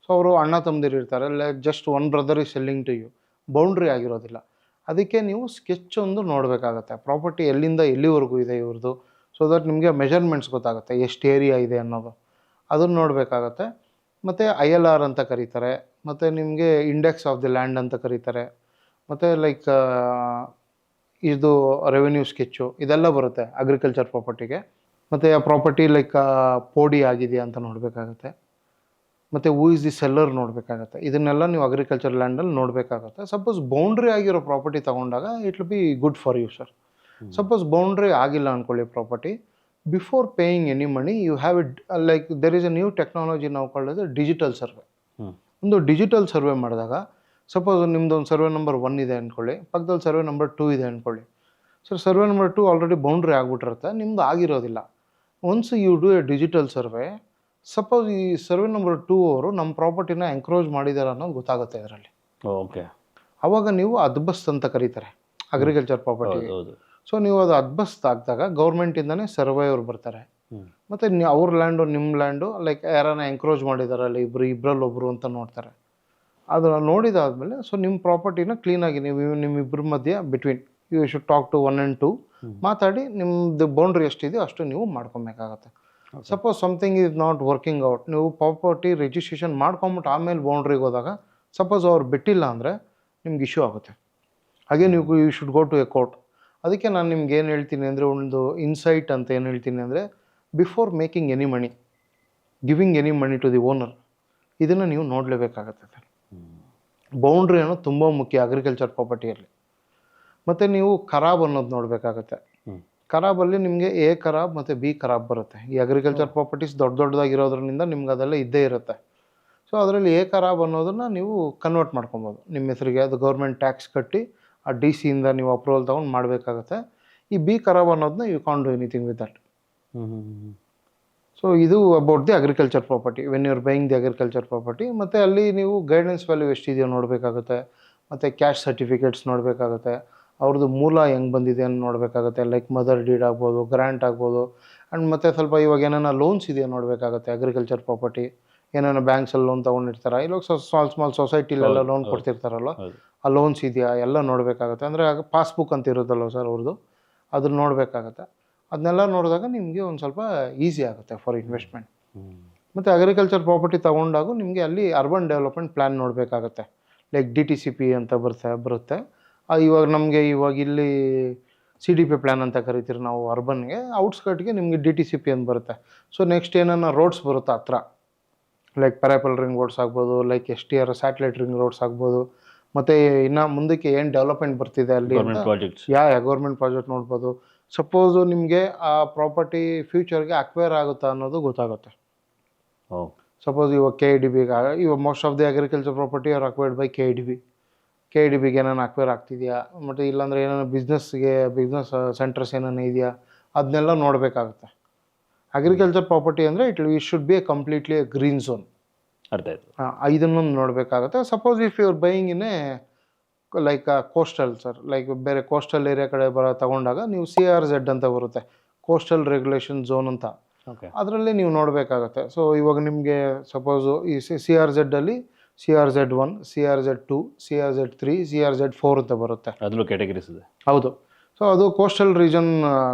ಸೊ ಅವರು ಅಣ್ಣ ತಮ್ಮದಿರು ಇರ್ತಾರೆ, just 1 brother is selling to you, boundary ಆಗಿರೋದಿಲ್ಲ. ಅದಕ್ಕೆ ನೀವು ಸ್ಕೆಚ್ ಒಂದು ನೋಡಬೇಕಾಗತ್ತೆ, ಪ್ರಾಪರ್ಟಿ ಎಲ್ಲಿಂದ ಎಲ್ಲಿವರೆಗೂ ಇದೆ ಇವ್ರದ್ದು. ಸೊ ದಟ್ ನಿಮಗೆ ಮೆಜರ್ಮೆಂಟ್ಸ್ ಗೊತ್ತಾಗುತ್ತೆ, ಎಷ್ಟು ಏರಿಯಾ ಇದೆ ಅನ್ನೋದು, ಅದನ್ನು ನೋಡಬೇಕಾಗತ್ತೆ. ಮತ್ತು ILR ಅಂತ ಕರೀತಾರೆ, ಮತ್ತು ನಿಮಗೆ ಇಂಡೆಕ್ಸ್ ಆಫ್ ದಿ ಲ್ಯಾಂಡ್ ಅಂತ ಕರೀತಾರೆ. ಮತ್ತು ಲೈಕ್ ಇದು ರೆವೆನ್ಯೂ ಸ್ಕೆಚ್ಚು ಇದೆಲ್ಲ ಬರುತ್ತೆ ಅಗ್ರಿಕಲ್ಚರ್ ಪ್ರಾಪರ್ಟಿಗೆ. ಮತ್ತು ಆ ಪ್ರಾಪರ್ಟಿ ಲೈಕ್ ಪೋಡಿ ಆಗಿದೆಯಾ ಅಂತ ನೋಡಬೇಕಾಗತ್ತೆ. ಮತ್ತು ಹೂ ಇಸ್ ದಿ ಸೆಲ್ಲರ್ ನೋಡಬೇಕಾಗತ್ತೆ. ಇದನ್ನೆಲ್ಲ ನೀವು ಅಗ್ರಿಕಲ್ಚರ್ ಲ್ಯಾಂಡಲ್ಲಿ ನೋಡಬೇಕಾಗತ್ತೆ. ಸಪೋಸ್ ಬೌಂಡ್ರಿ ಆಗಿರೋ ಪ್ರಾಪರ್ಟಿ ತೊಗೊಂಡಾಗ it will be good for you sir. Suppose boundary ಆಗಿಲ್ಲ ಅಂದ್ಕೊಳ್ಳಿ property, before paying any money you have it like there is a new technology ನಾವು ಕೊಳ್ಳೋದು ಡಿಜಿಟಲ್ ಸರ್ವೆ. ಒಂದು ಡಿಜಿಟಲ್ ಸರ್ವೆ ಮಾಡಿದಾಗ ಸಪೋಸ್ ನಿಮ್ದು ಒಂದು ಸರ್ವೆ ನಂಬರ್ 1 ಇದೆ ಅಂದ್ಕೊಳ್ಳಿ, ಪಕ್ಕದಲ್ಲಿ ಸರ್ವೆ ನಂಬರ್ 2 ಇದೆ ಅಂದ್ಕೊಳ್ಳಿ. Sir survey number 2 already boundary ಆಗಿಬಿಟ್ಟಿರುತ್ತೆ, ನಿಮ್ಮದು ಆಗಿರೋದಿಲ್ಲ. Once you do a digital survey, suppose ಈ ಸರ್ವೆ ನಂಬರ್ 2 ಅವರು ನಮ್ಮ ಪ್ರಾಪರ್ಟಿನ ಎಂಕ್ರೋಚ್ ಮಾಡಿದ್ದಾರೆ ಅನ್ನೋದು ಗೊತ್ತಾಗುತ್ತೆ ಇದರಲ್ಲಿ. ಓಕೆ. ಆವಾಗ ನೀವು ಅದ್ಬಸ್ತ್ ಅಂತ ಕರೀತಾರೆ ಅಗ್ರಿಕಲ್ಚರ್ ಪ್ರಾಪರ್ಟಿ. ಸೊ ನೀವು ಅದು ಅದ್ಬಸ್ತ್ ಆಗಿದಾಗ ಗೌರ್ಮೆಂಟಿಂದನೇ ಸರ್ವೇಯವ್ರು ಬರ್ತಾರೆ. ಮತ್ತು ಅವ್ರ ಲ್ಯಾಂಡು ನಿಮ್ಮ ಲ್ಯಾಂಡು ಲೈಕ್ ಯಾರನ್ನ ಎಂಕ್ರೋಚ್ ಮಾಡಿದಾರಲ್ಲ ಇಬ್ಬರಲ್ಲಿ ಒಬ್ಬರು ಅಂತ ನೋಡ್ತಾರೆ. ಅದನ್ನು ನೋಡಿದಾದ್ಮೇಲೆ ಸೊ ನಿಮ್ಮ ಪ್ರಾಪರ್ಟಿನ ಕ್ಲೀನಾಗಿ ನೀವು ನಿಮ್ಮಿಬ್ಬರ ಮಧ್ಯೆ between you should talk to 1 and 2 ಮಾತಾಡಿ ನಿಮ್ಮದು ಬೌಂಡ್ರಿ ಎಷ್ಟಿದೆಯೋ ಅಷ್ಟು ನೀವು ಮಾಡ್ಕೊಬೇಕಾಗತ್ತೆ. Suppose something is not working out, ನೀವು ಪ್ರಾಪರ್ಟಿ ರಿಜಿಸ್ಟ್ರೇಷನ್ ಮಾಡ್ಕೊಂಬಿಟ್ಟು ಆಮೇಲೆ ಬೌಂಡ್ರಿಗೆ ಹೋದಾಗ ಸಪೋಸ್ ಅವ್ರು ಬಿಟ್ಟಿಲ್ಲ ಅಂದರೆ ನಿಮ್ಗೆ ಇಶ್ಯೂ ಆಗುತ್ತೆ. ಹಾಗೆ ನೀವು you should go to a court. ಅದಕ್ಕೆ ನಾನು ನಿಮ್ಗೆ ಏನು ಹೇಳ್ತೀನಿ ಅಂದರೆ, ಒಂದು ಇನ್ಸೈಟ್ ಅಂತ ಏನು ಹೇಳ್ತೀನಿ ಅಂದರೆ, before making any money, giving any money to the owner, ಇದನ್ನು ನೀವು ನೋಡಲೇಬೇಕಾಗತ್ತೆ ಸರ್. ಬೌಂಡ್ರಿ ಅನ್ನೋದು ತುಂಬ ಮುಖ್ಯ ಅಗ್ರಿಕಲ್ಚರ್ ಪ್ರಾಪರ್ಟಿಯಲ್ಲಿ. ಮತ್ತು ನೀವು ಖರಾಬ್ ಅನ್ನೋದು ನೋಡಬೇಕಾಗತ್ತೆ. ಖರಾಬಲ್ಲಿ ನಿಮಗೆ ಎ ಖರಾಬ್ ಮತ್ತು ಬಿ ಖರಾಬ್ ಬರುತ್ತೆ. ಈ ಅಗ್ರಿಕಲ್ಚರ್ ಪ್ರಾಪರ್ಟೀಸ್ ದೊಡ್ಡದಾಗಿರೋದ್ರಿಂದ ನಿಮ್ಗೆ ಅದೆಲ್ಲ ಇದ್ದೇ ಇರುತ್ತೆ. ಸೊ ಅದರಲ್ಲಿ ಎ ಖರಾಬ್ ಅನ್ನೋದನ್ನು ನೀವು ಕನ್ವರ್ಟ್ ಮಾಡ್ಕೊಬೋದು ನಿಮ್ಮ ಹೆಸರಿಗೆ. ಅದು ಗೌರ್ಮೆಂಟ್ ಟ್ಯಾಕ್ಸ್ ಕಟ್ಟಿ ಆ ಡಿ ಸಿಯಿಂದ ನೀವು ಅಪ್ರೂವಲ್ ತೊಗೊಂಡು ಮಾಡಬೇಕಾಗತ್ತೆ. ಈ ಬಿ ಖರಾಬ್ ಅನ್ನೋದನ್ನ you can't do anything with that. So ಇದು about the agriculture property when you are buying the agriculture property. ಮತ್ತು ಅಲ್ಲಿ ನೀವು ಗೈಡೆನ್ಸ್ ವ್ಯಾಲ್ಯೂ ಎಷ್ಟಿದೆಯೋ ನೋಡಬೇಕಾಗುತ್ತೆ. ಮತ್ತು ಕ್ಯಾಶ್ ಸರ್ಟಿಫಿಕೇಟ್ಸ್ ನೋಡಬೇಕಾಗುತ್ತೆ. ಅವ್ರದ್ದು ಮೂಲ ಹೆಂಗೆ ಬಂದಿದೆ ಅಂತ ನೋಡಬೇಕಾಗುತ್ತೆ. ಲೈಕ್ ಮದರ್ ಡೀಡ್ ಆಗ್ಬೋದು, ಗ್ರ್ಯಾಂಟ್ ಆಗ್ಬೋದು. ಆ್ಯಂಡ್ ಮತ್ತು ಸ್ವಲ್ಪ ಇವಾಗ ಏನಾರ ಲೋನ್ಸ್ ಇದೆಯಾ ನೋಡಬೇಕಾಗುತ್ತೆ. ಅಗ್ರಿಕಲ್ಚರ್ ಪ್ರಾಪರ್ಟಿ ಏನಾರ ಬ್ಯಾಂಕ್ಸಲ್ಲಿ ಲೋನ್ ತೊಗೊಂಡಿರ್ತಾರ, ಇವಾಗ ಸ್ಮಾಲ್ ಸೊಸೈಟಿಲೆಲ್ಲ ಲೋನ್ ಕೊಡ್ತಿರ್ತಾರಲ್ಲ, ಆ ಲೋನ್ಸ್ ಇದೆಯಾ ಎಲ್ಲ ನೋಡಬೇಕಾಗುತ್ತೆ. ಅಂದರೆ ಪಾಸ್ಬುಕ್ ಅಂತ ಇರುತ್ತಲ್ವ ಸರ್ ಅವ್ರದ್ದು, ಅದನ್ನ ನೋಡಬೇಕಾಗತ್ತೆ. ಅದನ್ನೆಲ್ಲ ನೋಡಿದಾಗ ನಿಮಗೆ ಒಂದು ಸ್ವಲ್ಪ ಈಸಿ ಆಗುತ್ತೆ ಫಾರ್ ಇನ್ವೆಸ್ಟ್ಮೆಂಟ್. ಮತ್ತು ಅಗ್ರಿಕಲ್ಚರ್ ಪ್ರಾಪರ್ಟಿ ತೊಗೊಂಡಾಗ ನಿಮಗೆ ಅಲ್ಲಿ ಅರ್ಬನ್ ಡೆವಲಪ್ಮೆಂಟ್ ಪ್ಲ್ಯಾನ್ ನೋಡಬೇಕಾಗತ್ತೆ. ಲೈಕ್ DTCP ಅಂತ ಬರುತ್ತೆ. ಇವಾಗ ನಮಗೆ ಇವಾಗ ಇಲ್ಲಿ CDP ಪ್ಲ್ಯಾನ್ ಅಂತ ಕರಿತೀರಿ ನಾವು ಅರ್ಬನ್ಗೆ. ಔಟ್ಸ್ಕರ್ಟ್ಗೆ ನಿಮಗೆ DTCP ಅಂತ ಬರುತ್ತೆ. ಸೊ ನೆಕ್ಸ್ಟ್ ಏನನ್ನ ರೋಡ್ಸ್ ಬರುತ್ತೆ ಹತ್ರ, ಲೈಕ್ ಪೆರಾಪಲ್ ರಿಂಗ್ ರೋಡ್ಸ್ ಆಗ್ಬೋದು, like STR satellite ring roads ಆಗ್ಬೋದು. ಮತ್ತು ಇನ್ನು ಮುಂದಕ್ಕೆ ಏನು ಡೆವಲಪ್ಮೆಂಟ್ ಬರ್ತಿದೆ ಅಲ್ಲಿ ಗೌರ್ಮೆಂಟ್ ಪ್ರಾಜೆಕ್ಟ್ ನೋಡ್ಬೋದು. ಸಪೋಸು ನಿಮಗೆ ಆ ಪ್ರಾಪರ್ಟಿ ಫ್ಯೂಚರ್ಗೆ ಅಕ್ವೈರ್ ಆಗುತ್ತಾ ಅನ್ನೋದು ಗೊತ್ತಾಗುತ್ತೆ. ಸಪೋಸ್ ಇವಾಗ KIDB ಇವಾಗ most of the agriculture property are acquired by KIDBಗೆ ಏನಾರು ಅಕ್ವೈರ್ ಆಗ್ತಿದೆಯಾ, ಮತ್ತು ಇಲ್ಲಾಂದರೆ ಏನಾರು ಬಿಸ್ನೆಸ್ ಸೆಂಟರ್ಸ್ ಏನಾರು ಇದೆಯಾ, ಅದನ್ನೆಲ್ಲ ನೋಡಬೇಕಾಗುತ್ತೆ. ಅಗ್ರಿಕಲ್ಚರ್ ಪ್ರಾಪರ್ಟಿ ಅಂದರೆ it should be a completely green zone. ಅರ್ಥ ಆಯ್ತು. ಇದನ್ನೊಂದು ನೋಡಬೇಕಾಗುತ್ತೆ. Suppose if you are buying in a like coastal sir, like ಬೇರೆ ಕೋಸ್ಟಲ್ ಏರಿಯಾ ಕಡೆ ತಗೊಂಡಾಗ ನೀವು CRZ ಅಂತ ಬರುತ್ತೆ, ಕೋಸ್ಟಲ್ ರೆಗ್ಯುಲೇಷನ್ ಝೋನ್ ಅಂತ. ಅದರಲ್ಲಿ ನೀವು ನೋಡಬೇಕಾಗತ್ತೆ. ಸೊ ಇವಾಗ ನಿಮಗೆ ಸಪೋಸು ಈ CRZಲ್ಲಿ CRZ1, CRZ2, CRZ3, CRZ4 ಅಂತ ಬರುತ್ತೆ. ಅದರಲ್ಲೂ ಕ್ಯಾಟಗರೀಸ್ ಇದೆ. ಹೌದು. ಸೊ ಅದು ಕೋಸ್ಟಲ್ ರೀಜನ್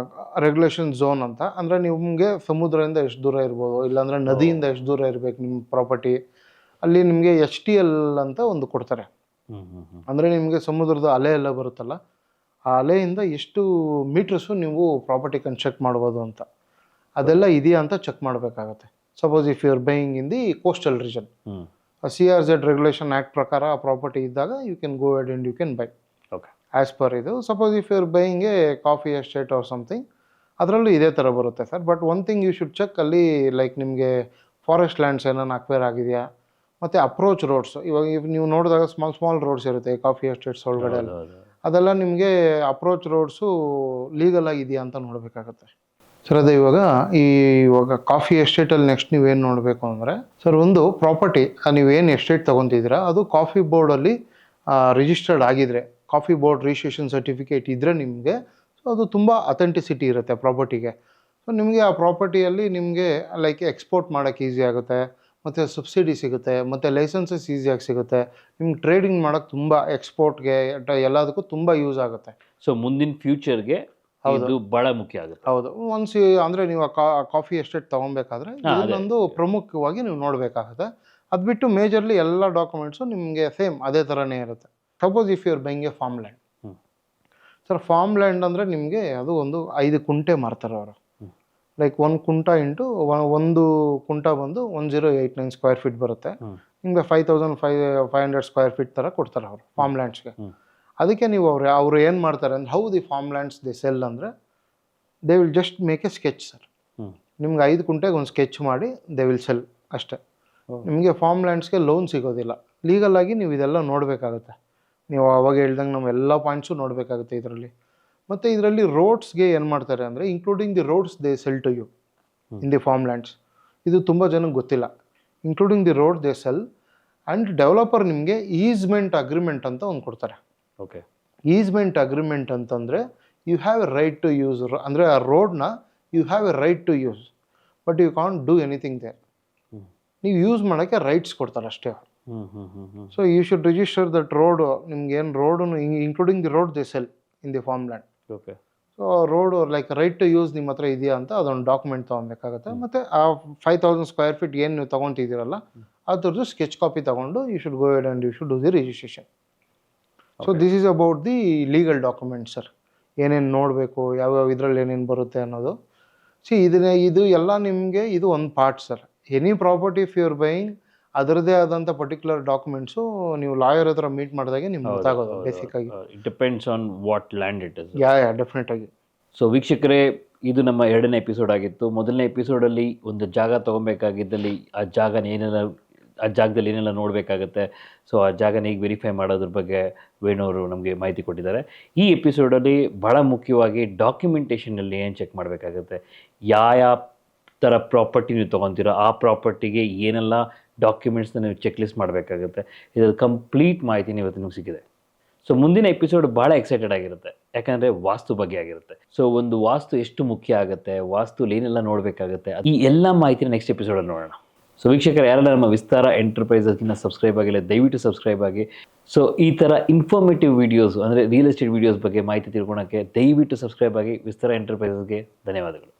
ರೆಗ್ಯುಲೇಷನ್ ಝೋನ್ ಅಂತ. ಅಂದರೆ ನಿಮಗೆ ಸಮುದ್ರದಿಂದ ಎಷ್ಟು ದೂರ ಇರ್ಬೋದು, ಇಲ್ಲಾಂದರೆ ನದಿಯಿಂದ ಎಷ್ಟು ದೂರ ಇರಬೇಕು ನಿಮ್ಮ ಪ್ರಾಪರ್ಟಿ. ಅಲ್ಲಿ ನಿಮಗೆ HTL ಅಂತ ಒಂದು ಕೊಡ್ತಾರೆ. ಅಂದರೆ ನಿಮಗೆ ಸಮುದ್ರದ ಅಲೆ ಎಲ್ಲ ಬರುತ್ತಲ್ಲ, ಆ ಅಲೆಯಿಂದ ಎಷ್ಟು ಮೀಟರ್ಸು ನೀವು ಪ್ರಾಪರ್ಟಿ ಕನ್ಸ್ಟ್ರಕ್ಟ್ ಮಾಡ್ಬೋದು ಅಂತ, ಅದೆಲ್ಲ ಇದೆಯಾ ಅಂತ ಚೆಕ್ ಮಾಡಬೇಕಾಗತ್ತೆ. Suppose if you are buying in the coastal region, CRZ regulation act ಪ್ರಕಾರ ಆ ಪ್ರಾಪರ್ಟಿ ಇದ್ದಾಗ you can go ahead and you can buy as per ಇದು. Suppose if you are buying a coffee estate or something, ಅದರಲ್ಲೂ ಇದೇ ಥರ ಬರುತ್ತೆ sir. But one thing you should check, ಅಲ್ಲಿ like ನಿಮಗೆ ಫಾರೆಸ್ಟ್ ಲ್ಯಾಂಡ್ಸ್ ಏನಾರು acquire ಆಗಿದೆಯಾ, ಮತ್ತು ಅಪ್ರೋಚ್ ರೋಡ್ಸ್. ಇವಾಗ ನೀವು ನೋಡಿದಾಗ ಸ್ಮಾಲ್ ರೋಡ್ಸ್ ಇರುತ್ತೆ ಕಾಫಿ ಎಸ್ಟೇಟ್ಸ್ ಒಳಗಡೆ, ಅದೆಲ್ಲ ನಿಮಗೆ ಅಪ್ರೋಚ್ ರೋಡ್ಸು ಲೀಗಲ್ ಆಗಿದೆಯಾ ಅಂತ ನೋಡಬೇಕಾಗತ್ತೆ ಸರ್. ಅದೇ ಇವಾಗ ಕಾಫಿ ಎಸ್ಟೇಟಲ್ಲಿ ನೆಕ್ಸ್ಟ್ ನೀವೇನು ನೋಡಬೇಕು ಅಂದರೆ ಸರ್, ಒಂದು ಪ್ರಾಪರ್ಟಿ ನೀವೇನು ಎಸ್ಟೇಟ್ ತೊಗೊತಿದ್ದೀರಾ ಅದು ಕಾಫಿ ಬೋರ್ಡಲ್ಲಿ ರಿಜಿಸ್ಟರ್ಡ್ ಆಗಿದ್ರೆ, ಕಾಫಿ ಬೋರ್ಡ್ ರಿಜಿಸ್ಟ್ರೇಷನ್ ಸರ್ಟಿಫಿಕೇಟ್ ಇದ್ದರೆ ನಿಮಗೆ, ಸೊ ಅದು ತುಂಬ ಅಥೆಂಟಿಸಿಟಿ ಇರುತ್ತೆ ಪ್ರಾಪರ್ಟಿಗೆ. ಸೊ ನಿಮಗೆ ಆ ಪ್ರಾಪರ್ಟಿಯಲ್ಲಿ ನಿಮಗೆ ಲೈಕ್ ಎಕ್ಸ್ಪೋರ್ಟ್ ಮಾಡೋಕ್ಕೆ ಈಸಿ ಆಗುತ್ತೆ, ಮತ್ತು ಸಬ್ಸಿಡಿ ಸಿಗುತ್ತೆ, ಮತ್ತು ಲೈಸೆನ್ಸಸ್ ಈಸಿಯಾಗಿ ಸಿಗುತ್ತೆ. ನಿಮ್ಗೆ ಟ್ರೇಡಿಂಗ್ ಮಾಡೋಕ್ಕೆ ತುಂಬ, ಎಕ್ಸ್ಪೋರ್ಟ್ಗೆ ಎಲ್ಲದಕ್ಕೂ ತುಂಬ ಯೂಸ್ ಆಗುತ್ತೆ. ಸೊ ಮುಂದಿನ ಫ್ಯೂಚರ್ಗೆ ಇದು ಭಾಳ ಮುಖ್ಯ ಆಗುತ್ತೆ. ಹೌದು. ಒನ್ಸ್ ಅಂದರೆ ನೀವು ಕಾಫಿ ಎಸ್ಟೇಟ್ ತೊಗೊಬೇಕಾದ್ರೆ ಇದೊಂದು ಪ್ರಮುಖವಾಗಿ ನೀವು ನೋಡಬೇಕಾಗುತ್ತೆ. ಅದು ಬಿಟ್ಟು ಮೇಜರ್ಲಿ ಎಲ್ಲ ಡಾಕ್ಯುಮೆಂಟ್ಸು ನಿಮಗೆ ಸೇಮ್ ಅದೇ ಥರನೇ ಇರುತ್ತೆ. Suppose if you are buying a farm land. Hmm. Sir farm land ಅಂದರೆ ನಿಮಗೆ ಅದು ಒಂದು 5 ಕುಂಟೆ ಮಾರ್ತಾರೆ ಅವರು. ಲೈಕ್ 1 ಕುಂಟ ಇಂಟು ಒಂದು ಕುಂಟ ಬಂದು 1089 ಸ್ಕ್ವೇರ್ ಫೀಟ್ ಬರುತ್ತೆ. ನಿಮಗೆ 5500 ಸ್ಕ್ವೇರ್ ಫೀಟ್ ಥರ ಕೊಡ್ತಾರೆ ಅವರು ಫಾರ್ಮ್ ಲ್ಯಾಂಡ್ಸ್ಗೆ. ಅದಕ್ಕೆ ನೀವು ಅವ್ರು ಏನು ಮಾಡ್ತಾರೆ ಅಂದರೆ how the farm lands the sell ಅಂದರೆ they will just make a sketch sir. ನಿಮ್ಗೆ 5 ಕುಂಟೆಗೆ ಒಂದು ಸ್ಕೆಚ್ ಮಾಡಿ ದೇ ವಿಲ್ ಸೆಲ್ ಅಷ್ಟೇ. ನಿಮಗೆ ಫಾರ್ಮ್ ಲ್ಯಾಂಡ್ಸ್ಗೆ ಲೋನ್ ಸಿಗೋದಿಲ್ಲ. ಲೀಗಲಾಗಿ ನೀವು ಇದೆಲ್ಲ ನೋಡಬೇಕಾಗುತ್ತೆ. ನೀವು ಅವಾಗ ಹೇಳ್ದಂಗೆ ನಾವು ಎಲ್ಲ ಪಾಯಿಂಟ್ಸು ನೋಡಬೇಕಾಗುತ್ತೆ ಇದರಲ್ಲಿ. ಮತ್ತು ಇದರಲ್ಲಿ ರೋಡ್ಸ್ಗೆ ಏನು ಮಾಡ್ತಾರೆ ಅಂದರೆ including the roads they sell to you in the farm lands. ಇದು ತುಂಬ ಜನಕ್ಕೆ ಗೊತ್ತಿಲ್ಲ. Including the road they sell and developer ನಿಮಗೆ ಈಸ್ಮೆಂಟ್ ಅಗ್ರಿಮೆಂಟ್ ಅಂತ ಒಂದು ಕೊಡ್ತಾರೆ. ಓಕೆ. ಈಸ್ಮೆಂಟ್ ಅಗ್ರಿಮೆಂಟ್ ಅಂತಂದರೆ you have a right to use, ಅಂದರೆ ಆ ರೋಡ್ನ you have a right to use but you can't do anything there. ನೀವು ಯೂಸ್ ಮಾಡೋಕ್ಕೆ ರೈಟ್ಸ್ ಕೊಡ್ತಾರೆ ಅಷ್ಟೇ. So you should register that road. ನಿಮ್ಗೆ ಏನು ರೋಡನ್ನು including the road they sell in the farm land. Okay. So road like right to use ನಿಮ್ಮ ಹತ್ರ ಇದೆಯಾ ಅಂತ ಅದೊಂದು ಡಾಕ್ಯುಮೆಂಟ್ ತೊಗೊಬೇಕಾಗುತ್ತೆ. ಮತ್ತು ಆ 5000 ಸ್ಕ್ವೇರ್ ಫೀಟ್ ಏನು ನೀವು ತೊಗೊತಿದ್ದೀರಲ್ಲ ಅದ್ರದ್ದು ಸ್ಕೆಚ್ ಕಾಪಿ ತೊಗೊಂಡು you should go ahead and you should do the registration. So this is about the legal documents sir. ಏನೇನು ನೋಡಬೇಕು, ಯಾವ್ಯಾವ ಇದರಲ್ಲಿ ಏನೇನು ಬರುತ್ತೆ ಅನ್ನೋದು. ಇದು ಎಲ್ಲ ನಿಮಗೆ ಇದು ಒಂದು part sir. Any property if you are buying ಅದರದೇ ಆದಂಥ ಪರ್ಟಿಕ್ಯುಲರ್ ಡಾಕ್ಯುಮೆಂಟ್ಸು ನೀವು ಲಾಯರ್ ಹತ್ರ ಮೀಟ್ ಮಾಡಿದಾಗೆ ನಿಮ್ಗೆ ಗೊತ್ತಾಗೋದು ಬೇಸಿಕ್ಕಾಗಿ. It depends on what land it is. Yeah definite ಆಗಿ. ಸೊ ವೀಕ್ಷಕರೇ, ಇದು ನಮ್ಮ 2ನೇ ಎಪಿಸೋಡ್ ಆಗಿತ್ತು. ಮೊದಲನೇ ಎಪಿಸೋಡಲ್ಲಿ ಒಂದು ಜಾಗ ತೊಗೊಬೇಕಾಗಿದ್ದಲ್ಲಿ ಆ ಜಾಗದಲ್ಲಿ ಏನೆಲ್ಲ ನೋಡಬೇಕಾಗತ್ತೆ, ಸೊ ಆ ಜಾಗನ ಈಗ ವೆರಿಫೈ ಮಾಡೋದ್ರ ಬಗ್ಗೆ ವೇಣುವರು ನಮಗೆ ಮಾಹಿತಿ ಕೊಟ್ಟಿದ್ದಾರೆ. ಈ ಎಪಿಸೋಡಲ್ಲಿ ಭಾಳ ಮುಖ್ಯವಾಗಿ ಡಾಕ್ಯುಮೆಂಟೇಷನಲ್ಲಿ ಏನು ಚೆಕ್ ಮಾಡಬೇಕಾಗತ್ತೆ, ಯಾವ ಥರ ಪ್ರಾಪರ್ಟಿ ನೀವು ತೊಗೊತೀರೋ ಆ ಪ್ರಾಪರ್ಟಿಗೆ ಏನೆಲ್ಲ ಡಾಕ್ಯುಮೆಂಟ್ಸ್ನ ನೀವು ಚೆಕ್ ಲಿಸ್ಟ್ ಮಾಡಬೇಕಾಗುತ್ತೆ, ಇದರ ಕಂಪ್ಲೀಟ್ ಮಾಹಿತಿ ಇವತ್ತು ನಿಮಗೆ ಸಿಕ್ಕಿದೆ. ಸೊ ಮುಂದಿನ ಎಪಿಸೋಡ್ ಭಾಳ ಎಕ್ಸೈಟೆಡ್ ಆಗಿರುತ್ತೆ, ಯಾಕಂದರೆ ವಾಸ್ತು ಬಗ್ಗೆ ಆಗಿರುತ್ತೆ. ಸೊ ಒಂದು ವಾಸ್ತು ಎಷ್ಟು ಮುಖ್ಯ ಆಗುತ್ತೆ, ವಾಸ್ತುಲಿ ಏನೆಲ್ಲ ನೋಡಬೇಕಾಗುತ್ತೆ, ಈ ಎಲ್ಲ ಮಾಹಿತಿನ ನೆಕ್ಸ್ಟ್ ಎಪಿಸೋಡಲ್ಲಿ ನೋಡೋಣ. ಸೊ ವೀಕ್ಷಕರು, ಯಾರೆಲ್ಲ ನಮ್ಮ ವಿಸ್ತಾರ ಎಂಟರ್ಪ್ರೈಸಸ್ಗಿನ್ನ ಸಬ್ಸ್ಕ್ರೈಬ್ ಆಗಿಲ್ಲ ದಯವಿಟ್ಟು ಸಬ್ಸ್ಕ್ರೈಬ್ ಆಗಿ. ಸೊ ಈ ಥರ ಇನ್ಫಾರ್ಮೇಟಿವ್ ವೀಡಿಯೋಸ್ ಅಂದರೆ ರಿಯಲ್ ಎಸ್ಟೇಟ್ ವೀಡಿಯೋಸ್ ಬಗ್ಗೆ ಮಾಹಿತಿ ತಿಳ್ಕೊಳಕ್ಕೆ ದಯವಿಟ್ಟು ಸಬ್ಸ್ಕ್ರೈಬ್ ಆಗಿ. ವಿಸ್ತಾರ ಎಂಟರ್ಪ್ರೈಸಸ್ಗೆ ಧನ್ಯವಾದಗಳು.